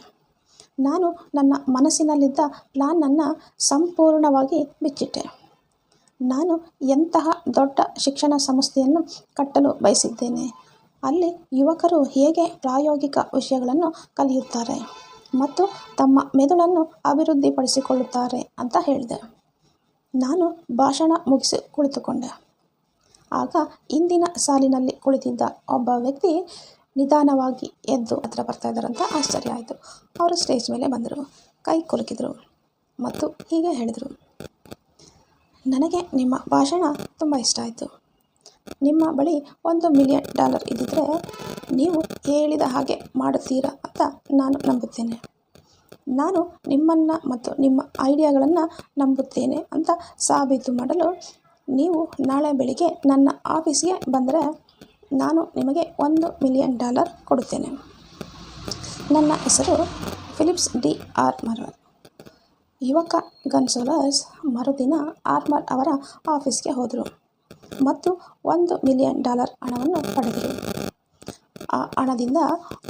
ನಾನು ನನ್ನ ಮನಸ್ಸಿನಲ್ಲಿದ್ದ ಪ್ಲಾನನ್ನು ಸಂಪೂರ್ಣವಾಗಿ ಬಿಚ್ಚಿಟ್ಟೆ. ನಾನು ಎಂತಹ ದೊಡ್ಡ ಶಿಕ್ಷಣ ಸಂಸ್ಥೆಯನ್ನು ಕಟ್ಟಲು ಬಯಸಿದ್ದೇನೆ, ಅಲ್ಲಿ ಯುವಕರು ಹೇಗೆ ಪ್ರಾಯೋಗಿಕ ವಿಷಯಗಳನ್ನು ಕಲಿಯುತ್ತಾರೆ ಮತ್ತು ತಮ್ಮ ಮೆದುಳನ್ನು ಅಭಿವೃದ್ಧಿಪಡಿಸಿಕೊಳ್ಳುತ್ತಾರೆ ಅಂತ ಹೇಳಿದೆ. ನಾನು ಭಾಷಣ ಮುಗಿಸಿ ಕುಳಿತುಕೊಂಡೆ. ಆಗ ಹಿಂದಿನ ಸಾಲಿನಲ್ಲಿ ಕುಳಿತಿದ್ದ ಒಬ್ಬ ವ್ಯಕ್ತಿ ನಿಧಾನವಾಗಿ ಎದ್ದು ಹತ್ರ ಬರ್ತಾ ಇದ್ದಾರಂತ ಆಶ್ಚರ್ಯ ಆಯಿತು. ಅವರು ಸ್ಟೇಜ್ ಮೇಲೆ ಬಂದರು, ಕೈ ಕುಲುಕಿದರು ಮತ್ತು ಹೀಗೆ ಹೇಳಿದರು: ನನಗೆ ನಿಮ್ಮ ಭಾಷಣ ತುಂಬ ಇಷ್ಟ ಆಯಿತು. ನಿಮ್ಮ ಬಳಿ $1,000,000 ಇದ್ದಿದ್ದರೆ ನೀವು ಹೇಳಿದ ಹಾಗೆ ಮಾಡುತ್ತೀರಾ ಅಂತ ನಾನು ನಂಬುತ್ತೇನೆ. ನಾನು ನಿಮ್ಮನ್ನು ಮತ್ತು ನಿಮ್ಮ ಐಡಿಯಾಗಳನ್ನು ನಂಬುತ್ತೇನೆ ಅಂತ ಸಾಬೀತು ಮಾಡಲು ನೀವು ನಾಳೆ ಬೆಳಿಗ್ಗೆ ನನ್ನ ಆಫೀಸ್ಗೆ ಬಂದರೆ ನಾನು ನಿಮಗೆ $1,000,000 ಕೊಡುತ್ತೇನೆ. ನನ್ನ ಹೆಸರು ಫಿಲಿಪ್ಸ್ ಡಿ ಆರ್ಮರ್. ಯುವಕ ಗನ್ಸೋಲಸ್ ಮರುದಿನ ಆರ್ಮರ್ ಅವರ ಆಫೀಸ್ಗೆ ಹೋದರು ಮತ್ತು $1,000,000 ಹಣವನ್ನು ಪಡೆದರು. ಆ ಹಣದಿಂದ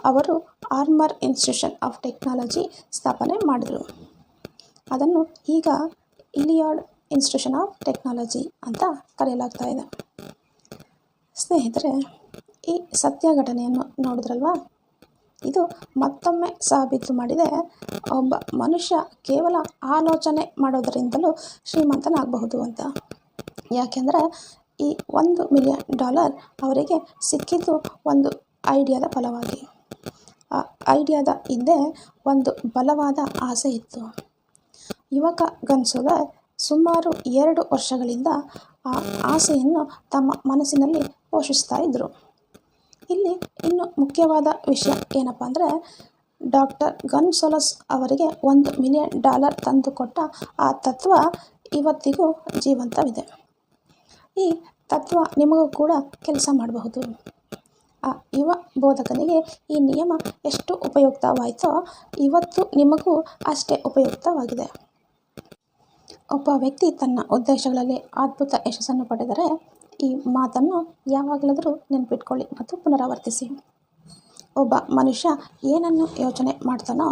ಅವರು ಆರ್ಮರ್ ಇನ್ಸ್ಟಿಟ್ಯೂಷನ್ ಆಫ್ ಟೆಕ್ನಾಲಜಿ ಸ್ಥಾಪನೆ ಮಾಡಿದರು. ಅದನ್ನು ಈಗ ಇಲಿಯಾಡ್ ಇನ್ಸ್ಟಿಟ್ಯೂಷನ್ ಆಫ್ ಟೆಕ್ನಾಲಜಿ ಅಂತ ಕರೆಯಲಾಗ್ತಾ ಇದೆ. ಸ್ನೇಹಿತರೆ, ಈ ಸತ್ಯ ಘಟನೆಯನ್ನು ನೋಡಿದ್ರಲ್ವಾ? ಇದು ಮತ್ತೊಮ್ಮೆ ಸಾಬೀತು ಮಾಡಿದೆ, ಒಬ್ಬ ಮನುಷ್ಯ ಕೇವಲ ಆಲೋಚನೆ ಮಾಡೋದರಿಂದಲೂ ಶ್ರೀಮಂತನಾಗಬಹುದು ಅಂತ. ಯಾಕೆಂದರೆ ಈ $1,000,000 ಅವರಿಗೆ ಸಿಕ್ಕಿದ್ದು ಒಂದು ಐಡಿಯಾದ ಫಲವಾಗಿ. ಆ ಐಡಿಯಾದ ಹಿಂದೆ ಒಂದು ಬಲವಾದ ಆಸೆ ಇತ್ತು. ಯುವಕ ಗನ್ಸೋಲರ್ ಸುಮಾರು 2 ವರ್ಷಗಳಿಂದ ಆ ಆಸೆಯನ್ನು ತಮ್ಮ ಮನಸ್ಸಿನಲ್ಲಿ ಪೋಷಿಸ್ತಾ ಇದ್ದರು. ಇಲ್ಲಿ ಇನ್ನು ಮುಖ್ಯವಾದ ವಿಷಯ ಏನಪ್ಪ ಅಂದರೆ, ಡಾಕ್ಟರ್ ಗನ್ಸೋಲಸ್ ಅವರಿಗೆ $1,000,000 ತಂದುಕೊಟ್ಟ ಆ ತತ್ವ ಇವತ್ತಿಗೂ ಜೀವಂತವಿದೆ. ಈ ತತ್ವ ನಿಮಗೂ ಕೂಡ ಕೆಲಸ ಮಾಡಬಹುದು. ಆ ಯುವ ಬೋಧಕನಿಗೆ ಈ ನಿಯಮ ಎಷ್ಟು ಉಪಯುಕ್ತವಾಯಿತೋ ಇವತ್ತು ನಿಮಗೂ ಅಷ್ಟೇ ಉಪಯುಕ್ತವಾಗಿದೆ. ಒಬ್ಬ ವ್ಯಕ್ತಿ ತನ್ನ ಉದ್ದೇಶಗಳಲ್ಲಿ ಅದ್ಭುತ ಯಶಸ್ಸನ್ನು ಪಡೆದರೆ ಈ ಮಾತನ್ನು ಯಾವಾಗಲಾದರೂ ನೆನಪಿಟ್ಕೊಳ್ಳಿ ಮತ್ತು ಪುನರಾವರ್ತಿಸಿ. ಒಬ್ಬ ಮನುಷ್ಯ ಏನನ್ನು ಯೋಚನೆ ಮಾಡ್ತಾನೋ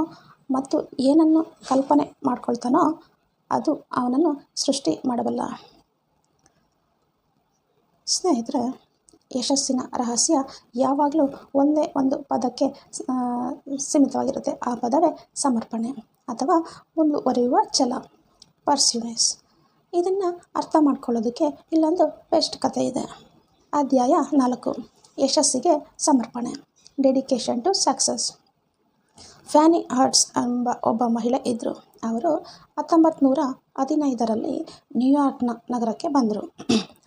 ಮತ್ತು ಏನನ್ನು ಕಲ್ಪನೆ ಮಾಡ್ಕೊಳ್ತಾನೋ ಅದು ಅವನನ್ನು ಸೃಷ್ಟಿ ಮಾಡಬಲ್ಲ. ಸ್ನೇಹಿತರೆ, ಯಶಸ್ಸಿನ ರಹಸ್ಯ ಯಾವಾಗಲೂ ಒಂದೇ ಒಂದು ಪದಕ್ಕೆ ಸೀಮಿತವಾಗಿರುತ್ತೆ. ಆ ಪದವೇ ಸಮರ್ಪಣೆ ಅಥವಾ ಮುಂದುವರಿಯುವ ಛಲ, ಪರ್ಸ್ಯೂನೆಸ್. ಇದನ್ನು ಅರ್ಥ ಮಾಡ್ಕೊಳ್ಳೋದಕ್ಕೆ ಇಲ್ಲೊಂದು ಬೆಸ್ಟ್ ಕಥೆ ಇದೆ. ಅಧ್ಯಾಯ 4, ಯಶಸ್ಸಿಗೆ ಸಮರ್ಪಣೆ, ಡೆಡಿಕೇಶನ್ ಟು ಸಕ್ಸಸ್. ಫ್ಯಾನಿ ಹರ್ಟ್ಸ್ ಎಂಬ ಒಬ್ಬ ಮಹಿಳೆ ಇದ್ದರು. ಅವರು 1915ರಲ್ಲಿ ನ್ಯೂಯಾರ್ಕ್ ನಗರಕ್ಕೆ ಬಂದರು.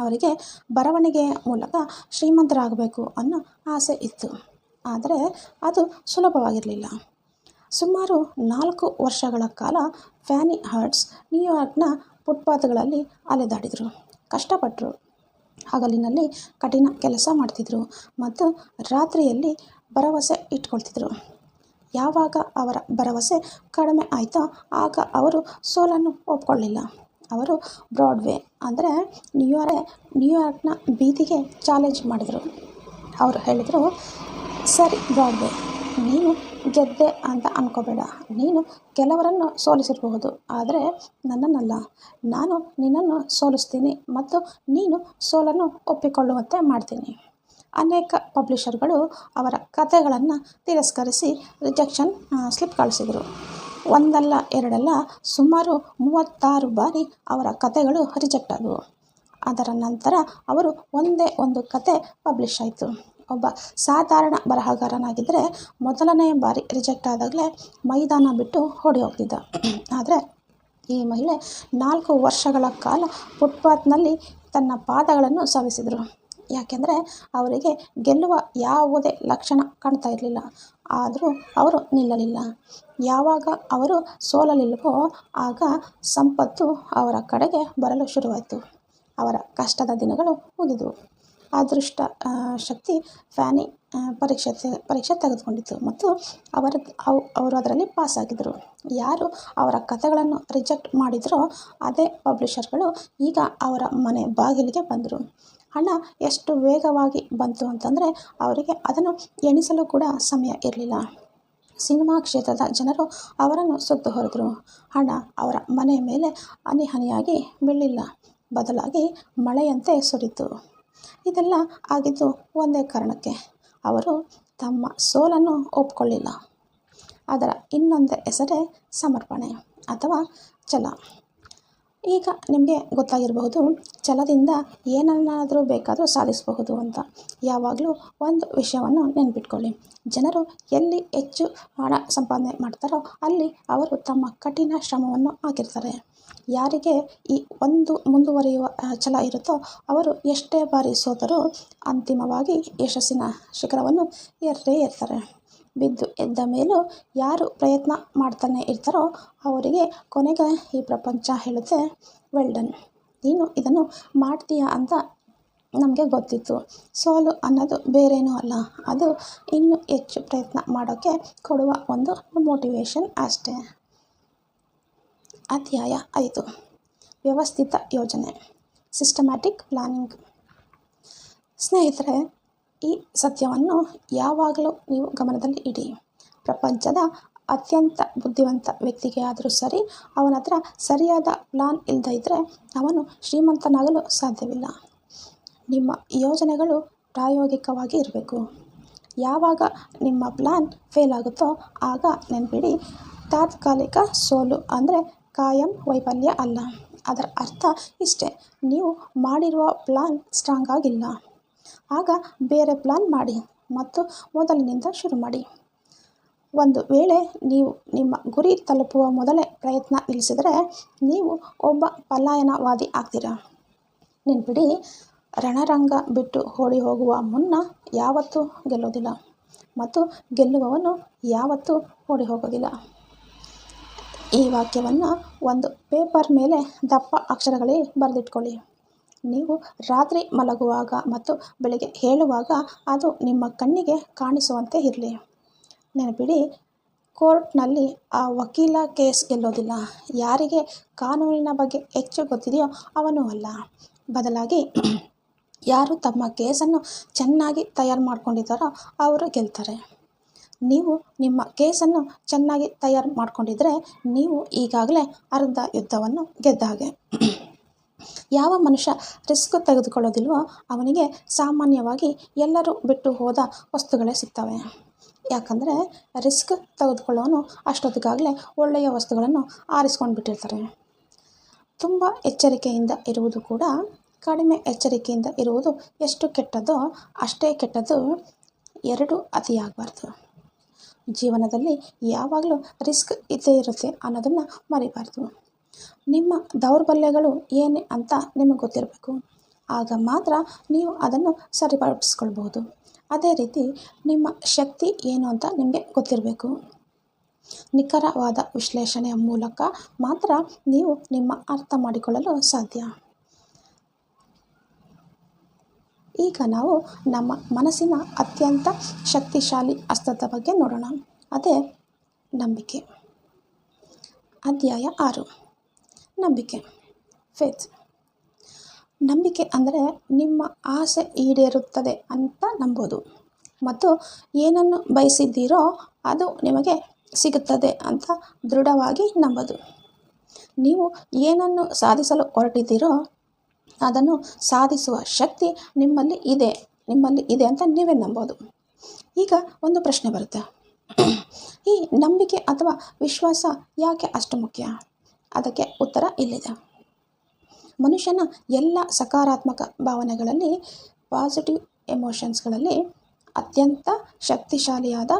ಅವರಿಗೆ ಬರವಣಿಗೆಯ ಮೂಲಕ ಶ್ರೀಮಂತರಾಗಬೇಕು ಅನ್ನೋ ಆಸೆ ಇತ್ತು. ಆದರೆ ಅದು ಸುಲಭವಾಗಿರಲಿಲ್ಲ. ಸುಮಾರು 4 ವರ್ಷಗಳ ಕಾಲ ಫ್ಯಾನಿ ಹರ್ಟ್ಸ್ ನ್ಯೂಯಾರ್ಕ್ನ ಫುಟ್ಪಾತ್ಗಳಲ್ಲಿ ಅಲೆದಾಡಿದರು, ಕಷ್ಟಪಟ್ಟರು. ಹಗಲಿನಲ್ಲಿ ಕಠಿಣ ಕೆಲಸ ಮಾಡ್ತಿದ್ರು ಮತ್ತು ರಾತ್ರಿಯಲ್ಲಿ ಭರವಸೆ ಇಟ್ಕೊಳ್ತಿದ್ರು. ಯಾವಾಗ ಅವರ ಭರವಸೆ ಕಡಿಮೆ ಆಯಿತೋ ಆಗ ಅವರು ಸೋಲನ್ನು ಒಪ್ಕೊಳ್ಳಿಲ್ಲ. ಅವರು ಬ್ರಾಡ್ವೇ ಅಂದರೆ ನ್ಯೂಯಾರ್ಕ್ನ ಬೀದಿಗೆ ಚಾಲೆಂಜ್ ಮಾಡಿದರು. ಅವರು ಹೇಳಿದರು, ಸರಿ ಬ್ರಾಡ್ವೇ, ನೀನು ಗೆದ್ದೆ ಅಂತ ಅನ್ಕೋಬೇಡ. ನೀನು ಕೆಲವರನ್ನು ಸೋಲಿಸಿರಬಹುದು, ಆದರೆ ನನ್ನನ್ನಲ್ಲ. ನಾನು ನಿನ್ನನ್ನು ಸೋಲಿಸ್ತೀನಿ ಮತ್ತು ನೀನು ಸೋಲನ್ನು ಒಪ್ಪಿಕೊಳ್ಳುವಂತೆ ಮಾಡ್ತೀನಿ. ಅನೇಕ ಪಬ್ಲಿಷರ್ಗಳು ಅವರ ಕಥೆಗಳನ್ನು ತಿರಸ್ಕರಿಸಿ ರಿಜೆಕ್ಷನ್ ಸ್ಲಿಪ್ ಕಳಿಸಿದರು. ಒಂದಲ್ಲ ಎರಡಲ್ಲ, ಸುಮಾರು 36 ಬಾರಿ ಅವರ ಕಥೆಗಳು ರಿಜೆಕ್ಟ್ ಆದವು. ಅದರ ನಂತರ ಅವರು ಒಂದೇ ಒಂದು ಕತೆ ಪಬ್ಲಿಷ್ ಆಯಿತು. ಒಬ್ಬ ಸಾಧಾರಣ ಬರಹಗಾರನಾಗಿದ್ದರೆ ಮೊದಲನೆಯ ಬಾರಿ ರಿಜೆಕ್ಟ್ ಆದಾಗಲೇ ಮೈದಾನ ಬಿಟ್ಟು ಓಡಿ ಹೋಗ್ತಿದ್ದ. ಆದರೆ ಈ ಮಹಿಳೆ 4 ವರ್ಷಗಳ ಕಾಲ ಫುಟ್ಪಾತ್ನಲ್ಲಿ ತನ್ನ ಪಾದಗಳನ್ನು ಸವೆಸಿದರು. ಯಾಕೆಂದರೆ ಅವರಿಗೆ ಗೆಲ್ಲುವ ಯಾವುದೇ ಲಕ್ಷಣ ಕಾಣ್ತಾ ಇರಲಿಲ್ಲ. ಆದರೂ ಅವರು ನಿಲ್ಲಲಿಲ್ಲ. ಯಾವಾಗ ಅವರು ಸೋಲಲಿಲ್ಲವೋ ಆಗ ಸಂಪತ್ತು ಅವರ ಕಡೆಗೆ ಬರಲು ಶುರುವಾಯಿತು. ಅವರ ಕಷ್ಟದ ದಿನಗಳು ಮುಗಿದವು. ಅದೃಷ್ಟ ಶಕ್ತಿ ಫ್ಯಾನಿ ಪರೀಕ್ಷೆ ತೆಗೆದುಕೊಂಡಿತು ಮತ್ತು ಅವರು ಅದರಲ್ಲಿ ಪಾಸಾಗಿದ್ದರು. ಯಾರು ಅವರ ಕಥೆಗಳನ್ನು ರಿಜೆಕ್ಟ್ ಮಾಡಿದರೋ ಅದೇ ಪಬ್ಲಿಷರ್ಗಳು ಈಗ ಅವರ ಮನೆ ಬಾಗಿಲಿಗೆ ಬಂದರು. ಹಣ ಎಷ್ಟು ವೇಗವಾಗಿ ಬಂತು ಅಂತಂದರೆ ಅವರಿಗೆ ಅದನ್ನು ಎಣಿಸಲು ಕೂಡ ಸಮಯ ಇರಲಿಲ್ಲ. ಸಿನಿಮಾ ಕ್ಷೇತ್ರದ ಜನರು ಅವರನ್ನು ಸುತ್ತು ಹೊರದರು. ಹಣ ಅವರ ಮನೆಯ ಮೇಲೆ ಹನಿ ಹನಿಯಾಗಿ ಬೀಳಲಿಲ್ಲ, ಬದಲಾಗಿ ಮಳೆಯಂತೆ ಸುರಿತು. ಇದೆಲ್ಲ ಆಗಿದ್ದು ಒಂದೇ ಕಾರಣಕ್ಕೆ, ಅವರು ತಮ್ಮ ಸೋಲನ್ನು ಒಪ್ಕೊಳ್ಳಿಲ್ಲ. ಅದರ ಇನ್ನೊಂದೇ ಹೆಸರೇ ಸಮರ್ಪಣೆ ಅಥವಾ ಛಲ. ಈಗ ನಿಮಗೆ ಗೊತ್ತಾಗಿರಬಹುದು, ಛಲದಿಂದ ಏನನ್ನಾದರೂ ಬೇಕಾದರೂ ಸಾಧಿಸಬಹುದು ಅಂತ. ಯಾವಾಗಲೂ ಒಂದು ವಿಷಯವನ್ನು ನೆನಪಿಟ್ಕೊಳ್ಳಿ, ಜನರು ಎಲ್ಲಿ ಹೆಚ್ಚು ಹಣ ಸಂಪಾದನೆ ಮಾಡ್ತಾರೋ ಅಲ್ಲಿ ಅವರು ತಮ್ಮ ಕಠಿಣ ಶ್ರಮವನ್ನು ಹಾಕಿರ್ತಾರೆ. ಯಾರಿಗೆ ಈ ಒಂದು ಮುಂದುವರಿಯುವ ಛಲ ಇರುತ್ತೋ ಅವರು ಎಷ್ಟೇ ಬಾರಿ ಸೋತರೂ ಅಂತಿಮವಾಗಿ ಯಶಸ್ಸಿನ ಶಿಖರವನ್ನು ಏರೇ ಏರ್ತಾರೆ. ಬಿದ್ದು ಎದ್ದ ಮೇಲೂ ಯಾರು ಪ್ರಯತ್ನ ಮಾಡ್ತಾನೆ ಇರ್ತಾರೋ ಅವರಿಗೆ ಕೊನೆಗೆ ಈ ಪ್ರಪಂಚ ಹೇಳುತ್ತೆ, ವೆಲ್ ಡನ್, ನೀನು ಇದನ್ನು ಮಾಡ್ತೀಯಾ ಅಂತ ನಮಗೆ ಗೊತ್ತಿತ್ತು. ಸೋಲು ಅನ್ನೋದು ಬೇರೇನೂ ಅಲ್ಲ, ಅದು ಇನ್ನೂ ಹೆಚ್ಚು ಪ್ರಯತ್ನ ಮಾಡೋಕ್ಕೆ ಕೊಡುವ ಒಂದು ಮೋಟಿವೇಶನ್ ಅಷ್ಟೇ. ಅಧ್ಯಾಯ 5, ವ್ಯವಸ್ಥಿತ ಯೋಜನೆ, ಸಿಸ್ಟಮ್ಯಾಟಿಕ್ ಪ್ಲಾನಿಂಗ್. ಸ್ನೇಹಿತರೆ, ಈ ಸತ್ಯವನ್ನು ಯಾವಾಗಲೂ ನೀವು ಗಮನದಲ್ಲಿ ಇಡಿ. ಪ್ರಪಂಚದ ಅತ್ಯಂತ ಬುದ್ಧಿವಂತ ವ್ಯಕ್ತಿಗೆ ಆದರೂ ಸರಿ, ಅವನ ಹತ್ರ ಸರಿಯಾದ ಪ್ಲಾನ್ ಇಲ್ಲದೇ ಇದ್ದರೆ ಅವನು ಶ್ರೀಮಂತನಾಗಲು ಸಾಧ್ಯವಿಲ್ಲ. ನಿಮ್ಮ ಯೋಜನೆಗಳು ಪ್ರಾಯೋಗಿಕವಾಗಿ ಇರಬೇಕು. ಯಾವಾಗ ನಿಮ್ಮ ಪ್ಲಾನ್ ಫೇಲ್ ಆಗುತ್ತೋ ಆಗ ನೆನಪಿಡಿ, ತಾತ್ಕಾಲಿಕ ಸೋಲು ಅಂದರೆ ಕಾಯಂ ವೈಫಲ್ಯ ಅಲ್ಲ. ಅದರ ಅರ್ಥ ಇಷ್ಟೇ, ನೀವು ಮಾಡಿರುವ ಪ್ಲಾನ್ ಸ್ಟ್ರಾಂಗ್ ಆಗಿಲ್ಲ. ಆಗ ಬೇರೆ ಪ್ಲಾನ್ ಮಾಡಿ ಮತ್ತು ಮೊದಲಿನಿಂದ ಶುರು ಮಾಡಿ. ಒಂದು ವೇಳೆ ನೀವು ನಿಮ್ಮ ಗುರಿ ತಲುಪುವ ಮೊದಲೇ ಪ್ರಯತ್ನ ನಿಲ್ಲಿಸಿದರೆ ನೀವು ಒಬ್ಬ ಪಲಾಯನವಾದಿ ಆಗ್ತೀರಾ. ನೆನಪಿಡಿ, ರಣರಂಗ ಬಿಟ್ಟು ಓಡಿ ಹೋಗುವ ಮುನ್ನ ಯಾವತ್ತೂ ಗೆಲ್ಲೋದಿಲ್ಲ ಮತ್ತು ಗೆಲ್ಲುವವನು ಯಾವತ್ತೂ ಓಡಿ ಹೋಗೋದಿಲ್ಲ. ಈ ವಾಕ್ಯವನ್ನು ಒಂದು ಪೇಪರ್ ಮೇಲೆ ದಪ್ಪ ಅಕ್ಷರಗಳಲ್ಲಿ ಬರೆದಿಟ್ಕೊಳ್ಳಿ. ನೀವು ರಾತ್ರಿ ಮಲಗುವಾಗ ಮತ್ತು ಬೆಳಗ್ಗೆ ಹೇಳುವಾಗ ಅದು ನಿಮ್ಮ ಕಣ್ಣಿಗೆ ಕಾಣಿಸುವಂತೆ ಇರಲಿ. ನೆನಪಿಡಿ, ಕೋರ್ಟ್ನಲ್ಲಿ ಆ ವಕೀಲ ಕೇಸ್ ಗೆಲ್ಲೋದಿಲ್ಲ. ಯಾರಿಗೆ ಕಾನೂನಿನ ಬಗ್ಗೆ ಹೆಚ್ಚು ಗೊತ್ತಿದೆಯೋ ಅವನೂ ಅಲ್ಲ, ಬದಲಾಗಿ ಯಾರು ತಮ್ಮ ಕೇಸನ್ನು ಚೆನ್ನಾಗಿ ತಯಾರು ಮಾಡ್ಕೊಂಡಿದ್ದಾರೋ ಅವರು ಗೆಲ್ತಾರೆ. ನೀವು ನಿಮ್ಮ ಕೇಸನ್ನು ಚೆನ್ನಾಗಿ ತಯಾರು ಮಾಡಿಕೊಂಡಿದ್ದರೆ ನೀವು ಈಗಾಗಲೇ ಅರ್ಧ ಯುದ್ಧವನ್ನು ಗೆದ್ದ ಹಾಗೆ. ಯಾವ ಮನುಷ್ಯ ರಿಸ್ಕ್ ತೆಗೆದುಕೊಳ್ಳೋದಿಲ್ವೋ ಅವನಿಗೆ ಸಾಮಾನ್ಯವಾಗಿ ಎಲ್ಲರೂ ಬಿಟ್ಟು ಹೋದ ವಸ್ತುಗಳೇ ಸಿಗ್ತವೆ. ಯಾಕಂದರೆ ರಿಸ್ಕ್ ತೆಗೆದುಕೊಳ್ಳೋನು ಅಷ್ಟೊತ್ತಿಗಾಗಲೇ ಒಳ್ಳೆಯ ವಸ್ತುಗಳನ್ನು ಆರಿಸ್ಕೊಂಡು ಬಿಟ್ಟಿರ್ತಾರೆ. ತುಂಬ ಎಚ್ಚರಿಕೆಯಿಂದ ಇರುವುದು ಕೂಡ ಕಡಿಮೆ ಎಚ್ಚರಿಕೆಯಿಂದ ಇರುವುದು ಎಷ್ಟು ಕೆಟ್ಟದ್ದೋ ಅಷ್ಟೇ ಕೆಟ್ಟದ್ದು. ಎರಡೂ ಅತಿಯಾಗಬಾರ್ದು. ಜೀವನದಲ್ಲಿ ಯಾವಾಗಲೂ ರಿಸ್ಕ್ ಇದ್ದೇ ಇರುತ್ತೆ ಅನ್ನೋದನ್ನು ಮರಿಬಾರ್ದು. ನಿಮ್ಮ ದೌರ್ಬಲ್ಯಗಳು ಏನೇ ಅಂತ ನಿಮಗೆ ಗೊತ್ತಿರಬೇಕು. ಆಗ ಮಾತ್ರ ನೀವು ಅದನ್ನು ಸರಿಪಡಿಸ್ಕೊಳ್ಬಹುದು. ಅದೇ ರೀತಿ ನಿಮ್ಮ ಶಕ್ತಿ ಏನು ಅಂತ ನಿಮಗೆ ಗೊತ್ತಿರಬೇಕು. ನಿಖರವಾದ ವಿಶ್ಲೇಷಣೆಯ ಮೂಲಕ ಮಾತ್ರ ನೀವು ನಿಮ್ಮ ಅರ್ಥ ಮಾಡಿಕೊಳ್ಳಲು ಸಾಧ್ಯ. ಈಗ ನಾವು ನಮ್ಮ ಮನಸ್ಸಿನ ಅತ್ಯಂತ ಶಕ್ತಿಶಾಲಿ ಅಸ್ತ್ರದ ಬಗ್ಗೆ ನೋಡೋಣ. ಅದೇ ನಂಬಿಕೆ. ಅಧ್ಯಾಯ 6. ನಂಬಿಕೆ. ಫೇತ್. ನಂಬಿಕೆ ಅಂದರೆ ನಿಮ್ಮ ಆಸೆ ಈಡೇರುತ್ತದೆ ಅಂತ ನಂಬೋದು ಮತ್ತು ಏನನ್ನು ಬಯಸಿದ್ದೀರೋ ಅದು ನಿಮಗೆ ಸಿಗುತ್ತದೆ ಅಂತ ದೃಢವಾಗಿ ನಂಬೋದು. ನೀವು ಏನನ್ನು ಸಾಧಿಸಲು ಹೊರಟಿದ್ದೀರೋ ಅದನ್ನು ಸಾಧಿಸುವ ಶಕ್ತಿ ನಿಮ್ಮಲ್ಲಿ ಇದೆ ಅಂತ ನೀವೇ ನಂಬೋದು. ಈಗ ಒಂದು ಪ್ರಶ್ನೆ ಬರುತ್ತೆ, ಈ ನಂಬಿಕೆ ಅಥವಾ ವಿಶ್ವಾಸ ಯಾಕೆ ಅಷ್ಟು ಮುಖ್ಯ? ಅದಕ್ಕೆ ಉತ್ತರ ಇಲ್ಲಿದೆ. ಮನುಷ್ಯನ ಎಲ್ಲ ಸಕಾರಾತ್ಮಕ ಭಾವನೆಗಳಲ್ಲಿ, ಪಾಸಿಟಿವ್ ಎಮೋಷನ್ಸ್ಗಳಲ್ಲಿ ಅತ್ಯಂತ ಶಕ್ತಿಶಾಲಿಯಾದ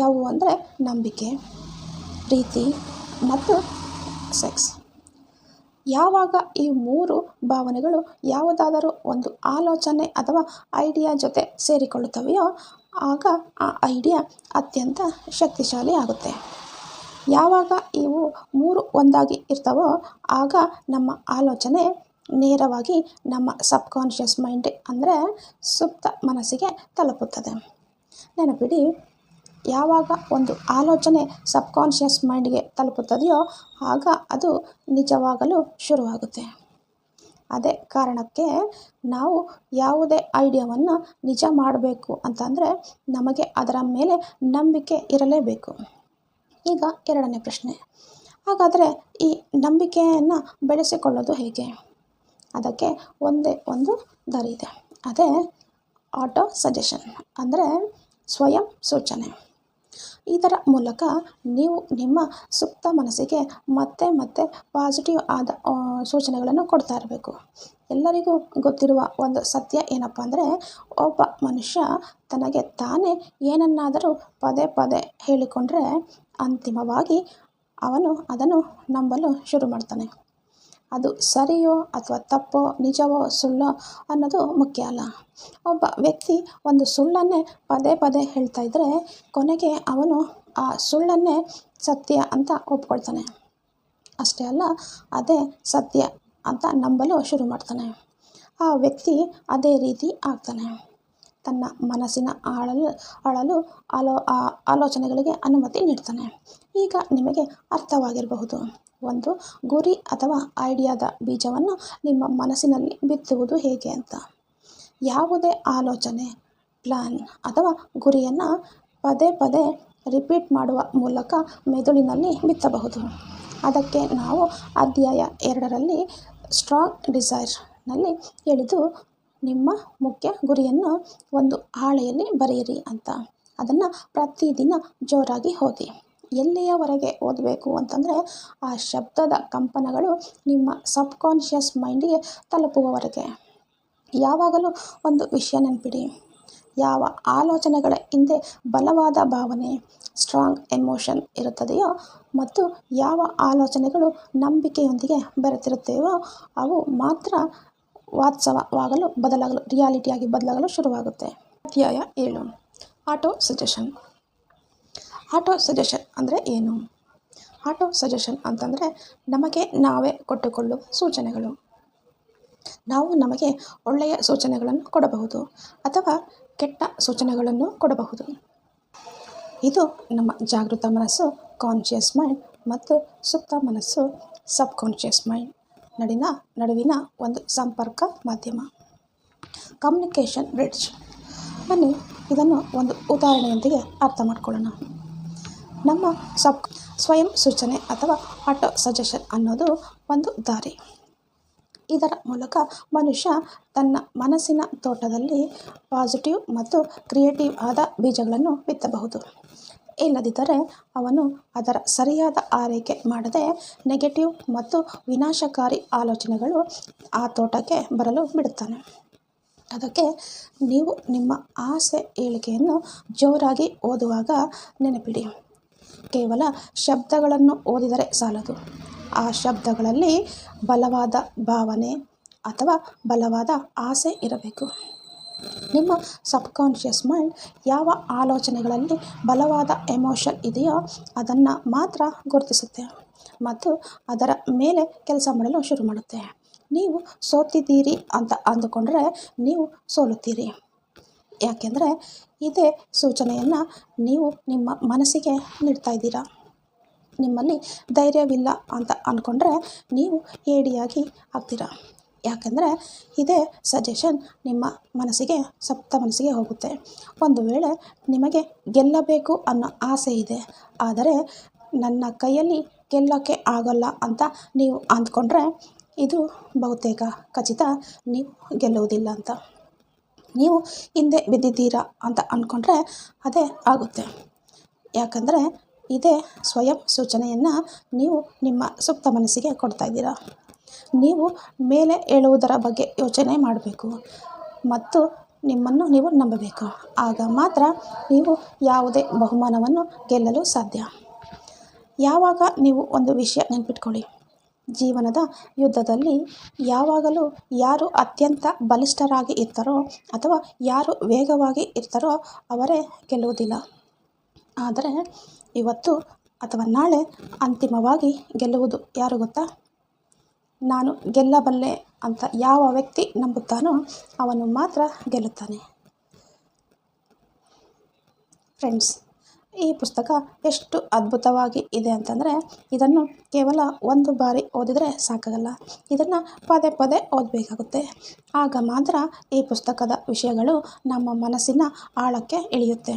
ಯಾವುವು ಅಂದರೆ ನಂಬಿಕೆ, ಪ್ರೀತಿ ಮತ್ತು ಸೆಕ್ಸ್. ಯಾವಾಗ ಈ 3 ಭಾವನೆಗಳು ಯಾವುದಾದರೂ ಒಂದು ಆಲೋಚನೆ ಅಥವಾ ಐಡಿಯಾ ಜೊತೆ ಸೇರಿಕೊಳ್ಳುತ್ತವೆಯೋ ಆಗ ಆ ಐಡಿಯಾ ಅತ್ಯಂತ ಶಕ್ತಿಶಾಲಿ ಆಗುತ್ತೆ. ಯಾವಾಗ ಇವು 3 ಒಂದಾಗಿ ಇರ್ತವೋ ಆಗ ನಮ್ಮ ಆಲೋಚನೆ ನೇರವಾಗಿ ನಮ್ಮ ಸಬ್ಕಾನ್ಷಿಯಸ್ ಮೈಂಡ್ ಅಂದರೆ ಸುಪ್ತ ಮನಸ್ಸಿಗೆ ತಲುಪುತ್ತದೆ. ನೆನಪಿಡಿ, ಯಾವಾಗ ಒಂದು ಆಲೋಚನೆ ಸಬ್ಕಾನ್ಷಿಯಸ್ ಮೈಂಡ್ಗೆ ತಲುಪುತ್ತದೆಯೋ ಆಗ ಅದು ನಿಜವಾಗಲು ಶುರುವಾಗುತ್ತೆ. ಅದೇ ಕಾರಣಕ್ಕೆ ನಾವು ಯಾವುದೇ ಐಡಿಯಾವನ್ನು ನಿಜ ಮಾಡಬೇಕು ಅಂತಂದರೆ ನಮಗೆ ಅದರ ಮೇಲೆ ನಂಬಿಕೆ ಇರಲೇಬೇಕು. ಈಗ 2ನೇ ಪ್ರಶ್ನೆ, ಹಾಗಾದರೆ ಈ ನಂಬಿಕೆಯನ್ನು ಬೆಳೆಸಿಕೊಳ್ಳೋದು ಹೇಗೆ? ಅದಕ್ಕೆ ಒಂದೇ ಒಂದು ದಾರಿ ಇದೆ. ಅದೇ ಆಟೋ ಸಜೆಷನ್ ಅಂದರೆ ಸ್ವಯಂ ಸೂಚನೆ. ಇದರ ಮೂಲಕ ನೀವು ನಿಮ್ಮ ಸುಪ್ತ ಮನಸ್ಸಿಗೆ ಮತ್ತೆ ಮತ್ತೆ ಪಾಸಿಟಿವ್ ಆದ ಸೂಚನೆಗಳನ್ನು ಕೊಡ್ತಾ ಇರಬೇಕು. ಎಲ್ಲರಿಗೂ ಗೊತ್ತಿರುವ ಒಂದು ಸತ್ಯ ಏನಪ್ಪ ಅಂದರೆ, ಒಬ್ಬ ಮನುಷ್ಯ ತನಗೆ ತಾನೇ ಏನನ್ನಾದರೂ ಪದೇ ಪದೇ ಹೇಳಿಕೊಂಡ್ರೆ ಅಂತಿಮವಾಗಿ ಅವನು ಅದನ್ನು ನಂಬಲು ಶುರು ಮಾಡ್ತಾನೆ. ಅದು ಸರಿಯೋ ಅಥವಾ ತಪ್ಪೋ, ನಿಜವೋ ಸುಳ್ಳೋ ಅನ್ನೋದು ಮುಖ್ಯ ಅಲ್ಲ. ಒಬ್ಬ ವ್ಯಕ್ತಿ ಒಂದು ಸುಳ್ಳನ್ನೇ ಪದೇ ಪದೇ ಹೇಳ್ತಾ ಇದ್ದರೆ ಕೊನೆಗೆ ಅವನು ಆ ಸುಳ್ಳನ್ನೇ ಸತ್ಯ ಅಂತ ಒಪ್ಕೊಳ್ತಾನೆ. ಅಷ್ಟೇ ಅಲ್ಲ, ಅದೇ ಸತ್ಯ ಅಂತ ನಂಬಲು ಶುರು ಮಾಡ್ತಾನೆ. ಆ ವ್ಯಕ್ತಿ ಅದೇ ರೀತಿ ಆಗ್ತಾನೆ. ತನ್ನ ಮನಸ್ಸಿನ ಆಲೋಚನೆಗಳಿಗೆ ಅನುಮತಿ ನೀಡ್ತಾನೆ. ಈಗ ನಿಮಗೆ ಅರ್ಥವಾಗಿರಬಹುದು, ಒಂದು ಗುರಿ ಅಥವಾ ಐಡಿಯಾದ ಬೀಜವನ್ನು ನಿಮ್ಮ ಮನಸ್ಸಿನಲ್ಲಿ ಬಿತ್ತುವುದು ಹೇಗೆ ಅಂತ. ಯಾವುದೇ ಆಲೋಚನೆ, ಪ್ಲ್ಯಾನ್ ಅಥವಾ ಗುರಿಯನ್ನು ಪದೇ ಪದೇ ರಿಪೀಟ್ ಮಾಡುವ ಮೂಲಕ ಮೆದುಳಿನಲ್ಲಿ ಬಿತ್ತಬಹುದು. ಅದಕ್ಕೆ ನಾವು ಅಧ್ಯಾಯ 2ರಲ್ಲಿ ಸ್ಟ್ರಾಂಗ್ ಡಿಸೈರ್ನಲ್ಲಿ ಹೇಳಿದ್ದು, ನಿಮ್ಮ ಮುಖ್ಯ ಗುರಿಯನ್ನು ಒಂದು ಹಾಳೆಯಲ್ಲಿ ಬರೆಯಿರಿ ಅಂತ. ಅದನ್ನು ಪ್ರತಿದಿನ ಜೋರಾಗಿ ಓದಿ. ಎಲ್ಲಿಯವರೆಗೆ ಓದಬೇಕು ಅಂತಂದರೆ ಆ ಶಬ್ದದ ಕಂಪನಗಳು ನಿಮ್ಮ ಸಬ್ಕಾನ್ಷಿಯಸ್ ಮೈಂಡಿಗೆ ತಲುಪುವವರೆಗೆ. ಯಾವಾಗಲೂ ಒಂದು ವಿಷಯ ನೆನಪಿಡಿ, ಯಾವ ಆಲೋಚನೆಗಳ ಹಿಂದೆ ಬಲವಾದ ಭಾವನೆ, ಸ್ಟ್ರಾಂಗ್ ಎಮೋಷನ್ ಇರುತ್ತದೆಯೋ ಮತ್ತು ಯಾವ ಆಲೋಚನೆಗಳು ನಂಬಿಕೆಯೊಂದಿಗೆ ಬೆರೆತಿರುತ್ತವೆಯೋ ಅವು ಮಾತ್ರ ಬದಲಾಗಲು ರಿಯಾಲಿಟಿಯಾಗಿ ಬದಲಾಗಲು ಶುರುವಾಗುತ್ತೆ. ಅಧ್ಯಾಯ 7. Auto suggestion. ಆಟೋ ಸಜೆಷನ್ ಅಂದರೆ ಏನು? ಆಟೋ ಸಜೆಷನ್ ಅಂತಂದರೆ ನಮಗೆ ನಾವೇ ಕೊಟ್ಟುಕೊಳ್ಳುವ ಸೂಚನೆಗಳು. ನಾವು ನಮಗೆ ಒಳ್ಳೆಯ ಸೂಚನೆಗಳನ್ನು ಕೊಡಬಹುದು ಅಥವಾ ಕೆಟ್ಟ ಸೂಚನೆಗಳನ್ನು ಕೊಡಬಹುದು. ಇದು ನಮ್ಮ ಜಾಗೃತ ಮನಸ್ಸು ಕಾನ್ಷಿಯಸ್ ಮೈಂಡ್ ಮತ್ತು ಸುಪ್ತ ಮನಸ್ಸು ಸಬ್ಕಾನ್ಷಿಯಸ್ ಮೈಂಡ್ ನಡುವಿನ ಒಂದು ಸಂಪರ್ಕ ಮಾಧ್ಯಮ, ಕಮ್ಯುನಿಕೇಷನ್ ಬ್ರಿಡ್ಜ್. ಬನ್ನಿ ಇದನ್ನು ಒಂದು ಉದಾಹರಣೆಯೊಂದಿಗೆ ಅರ್ಥ ಮಾಡ್ಕೊಳ್ಳೋಣ. ನಮ್ಮ ಸ್ವಯಂ ಸೂಚನೆ ಅಥವಾ ಆಟೋ ಸಜೆಷನ್ ಅನ್ನೋದು ಒಂದು ದಾರಿ. ಇದರ ಮೂಲಕ ಮನುಷ್ಯ ತನ್ನ ಮನಸ್ಸಿನ ತೋಟದಲ್ಲಿ ಪಾಸಿಟಿವ್ ಮತ್ತು ಕ್ರಿಯೇಟಿವ್ ಆದ ಬೀಜಗಳನ್ನು ಬಿತ್ತಬಹುದು. ಇಲ್ಲದಿದ್ದರೆ ಅವನು ಅದರ ಸರಿಯಾದ ಆರೈಕೆ ಮಾಡದೆ ನೆಗೆಟಿವ್ ಮತ್ತು ವಿನಾಶಕಾರಿ ಆಲೋಚನೆಗಳು ಆ ತೋಟಕ್ಕೆ ಬರಲು ಬಿಡುತ್ತಾನೆ. ಅದಕ್ಕೆ ನೀವು ನಿಮ್ಮ ಆಸೆ ಹೇಳಿಕೆಯನ್ನು ಜೋರಾಗಿ ಓದುವಾಗ ನೆನಪಿಡಿ, ಕೇವಲ ಶಬ್ದಗಳನ್ನು ಓದಿದರೆ ಸಾಲದು. ಆ ಶಬ್ದಗಳಲ್ಲಿ ಬಲವಾದ ಭಾವನೆ ಅಥವಾ ಬಲವಾದ ಆಸೆ ಇರಬೇಕು. ನಿಮ್ಮ ಸಬ್ಕಾನ್ಷಿಯಸ್ ಮೈಂಡ್ ಯಾವ ಆಲೋಚನೆಗಳಲ್ಲಿ ಬಲವಾದ ಎಮೋಷನ್ ಇದೆಯೋ ಅದನ್ನು ಮಾತ್ರ ಗುರುತಿಸುತ್ತೆ ಮತ್ತು ಅದರ ಮೇಲೆ ಕೆಲಸ ಮಾಡಲು ಶುರು ಮಾಡುತ್ತೆ. ನೀವು ಸೋತಿದ್ದೀರಿ ಅಂತ ಅಂದುಕೊಂಡ್ರೆ ನೀವು ಸೋಲುತ್ತೀರಿ. ಯಾಕೆಂದರೆ ಇದೇ ಸೂಚನೆಯನ್ನು ನೀವು ನಿಮ್ಮ ಮನಸ್ಸಿಗೆ ನೀಡ್ತಾ ಇದ್ದೀರಾ. ನಿಮ್ಮಲ್ಲಿ ಧೈರ್ಯವಿಲ್ಲ ಅಂತ ಅಂದ್ಕೊಂಡ್ರೆ ನೀವು ಏಡಿಯಾಗಿ ಆಗ್ತೀರಾ. ಯಾಕೆಂದರೆ ಇದೇ ಸಜೆಷನ್ ನಿಮ್ಮ ಮನಸ್ಸಿಗೆ ಸಪ್ತ ಮನಸ್ಸಿಗೆ ಹೋಗುತ್ತೆ. ಒಂದು ವೇಳೆ ನಿಮಗೆ ಗೆಲ್ಲಬೇಕು ಅನ್ನೋ ಆಸೆ ಇದೆ, ಆದರೆ ನನ್ನ ಕೈಯಲ್ಲಿ ಗೆಲ್ಲೋಕ್ಕೆ ಆಗೋಲ್ಲ ಅಂತ ನೀವು ಅಂದ್ಕೊಂಡ್ರೆ ಇದು ಬಹುತೇಕ ಖಚಿತ ನೀವು ಗೆಲ್ಲುವುದಿಲ್ಲ ಅಂತ. ನೀವು ಹಿಂದೆ ಬಿದ್ದಿದ್ದೀರಾ ಅಂತ ಅಂದ್ಕೊಂಡ್ರೆ ಅದೇ ಆಗುತ್ತೆ. ಯಾಕಂದರೆ ಇದೇ ಸ್ವಯಂ ಸೂಚನೆಯನ್ನು ನೀವು ನಿಮ್ಮ ಸುಪ್ತ ಮನಸ್ಸಿಗೆ ಕೊಡ್ತಾ ಇದ್ದೀರಾ. ನೀವು ಮೇಲೆ ಏಳುವುದರ ಬಗ್ಗೆ ಯೋಚನೆ ಮಾಡಬೇಕು ಮತ್ತು ನಿಮ್ಮನ್ನು ನೀವು ನಂಬಬೇಕು. ಆಗ ಮಾತ್ರ ನೀವು ಯಾವುದೇ ಬಹುಮಾನವನ್ನು ಗೆಲ್ಲಲು ಸಾಧ್ಯ. ಯಾವಾಗ ನೀವು ಒಂದು ವಿಷಯ ನೆನಪಿಟ್ಕೊಳ್ಳಿ, ಜೀವನದ ಯುದ್ಧದಲ್ಲಿ ಯಾವಾಗಲೂ ಯಾರು ಅತ್ಯಂತ ಬಲಿಷ್ಠರಾಗಿ ಇರ್ತಾರೋ ಅಥವಾ ಯಾರು ವೇಗವಾಗಿ ಇರ್ತಾರೋ ಅವರೇ ಗೆಲ್ಲುವುದಿಲ್ಲ. ಆದರೆ ಇವತ್ತು ಅಥವಾ ನಾಳೆ ಅಂತಿಮವಾಗಿ ಗೆಲ್ಲುವುದು ಯಾರು ಗೊತ್ತಾ? ನಾನು ಗೆಲ್ಲಬಲ್ಲೆ ಅಂತ ಯಾವ ವ್ಯಕ್ತಿ ನಂಬುತ್ತಾನೋ ಅವನು ಮಾತ್ರ ಗೆಲ್ಲುತ್ತಾನೆ. ಫ್ರೆಂಡ್ಸ್, ಈ ಪುಸ್ತಕ ಎಷ್ಟು ಅದ್ಭುತವಾಗಿ ಇದೆ ಅಂತಂದರೆ ಇದನ್ನು ಕೇವಲ ಒಂದು ಬಾರಿ ಓದಿದರೆ ಸಾಕಾಗಲ್ಲ. ಇದನ್ನು ಪದೇ ಪದೇ ಓದಬೇಕಾಗುತ್ತೆ. ಆಗ ಮಾತ್ರ ಈ ಪುಸ್ತಕದ ವಿಷಯಗಳು ನಮ್ಮ ಮನಸ್ಸಿನ ಆಳಕ್ಕೆ ಇಳಿಯುತ್ತೆ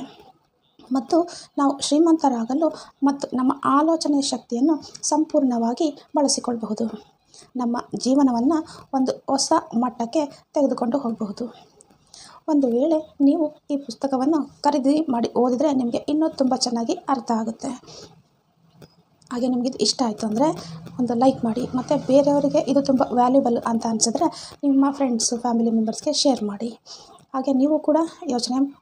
ಮತ್ತು ನಾವು ಶ್ರೀಮಂತರಾಗಲು ಮತ್ತು ನಮ್ಮ ಆಲೋಚನೆ ಶಕ್ತಿಯನ್ನು ಸಂಪೂರ್ಣವಾಗಿ ಬಳಸಿಕೊಳ್ಳಬಹುದು. ನಮ್ಮ ಜೀವನವನ್ನು ಒಂದು ಹೊಸ ಮಟ್ಟಕ್ಕೆ ತೆಗೆದುಕೊಂಡು ಹೋಗಬಹುದು. ಒಂದು ವೇಳೆ ನೀವು ಈ ಪುಸ್ತಕವನ್ನು ಖರೀದಿ ಮಾಡಿ ಓದಿದರೆ ನಿಮಗೆ ಇನ್ನೂ ತುಂಬ ಚೆನ್ನಾಗಿ ಅರ್ಥ ಆಗುತ್ತೆ. ಹಾಗೆ ನಿಮಗೆ ಇದು ಇಷ್ಟ ಆಯಿತು ಅಂದರೆ ಒಂದು ಲೈಕ್ ಮಾಡಿ ಮತ್ತು ಬೇರೆಯವರಿಗೆ ಇದು ತುಂಬ ವ್ಯಾಲ್ಯೂಬಲ್ ಅಂತ ಅನಿಸಿದ್ರೆ ನಿಮ್ಮ ಫ್ರೆಂಡ್ಸು ಫ್ಯಾಮಿಲಿ ಮೆಂಬರ್ಸ್ಗೆ ಶೇರ್ ಮಾಡಿ. ಹಾಗೆ ನೀವು ಕೂಡ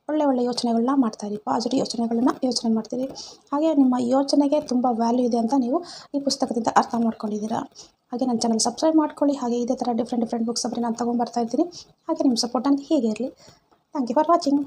ಒಳ್ಳೆ ಯೋಚನೆಗಳನ್ನ ಮಾಡ್ತಾಯಿರಿ, ಪಾಸಿಟಿವ್ ಯೋಚನೆಗಳನ್ನ ಯೋಚನೆ ಮಾಡ್ತೀರಿ. ಹಾಗೆ ನಿಮ್ಮ ಯೋಚನೆಗೆ ತುಂಬ ವ್ಯಾಲ್ಯೂ ಇದೆ ಅಂತ ನೀವು ಈ ಪುಸ್ತಕದಿಂದ ಅರ್ಥ ಮಾಡ್ಕೊಂಡಿದ್ದೀರಾ. ಹಾಗೆ ನನ್ನ ಚಾನಲ್ ಸಬ್ಸ್ಕ್ರೈಬ್ ಮಾಡ್ಕೊಳ್ಳಿ. ಹಾಗೆ ಇದೇ ಥರ ಡಿಫ್ರೆಂಟ್ ಬುಕ್ಸ್ ನಾನು ತೊಗೊಂಬರ್ತಾ ಇರ್ತೀನಿ. ಹಾಗೆ ನಿಮ್ಮ ಸಪೋರ್ಟ್ ನನಗೆ ಹೀಗೆ ಇರಲಿ. Thank you for watching.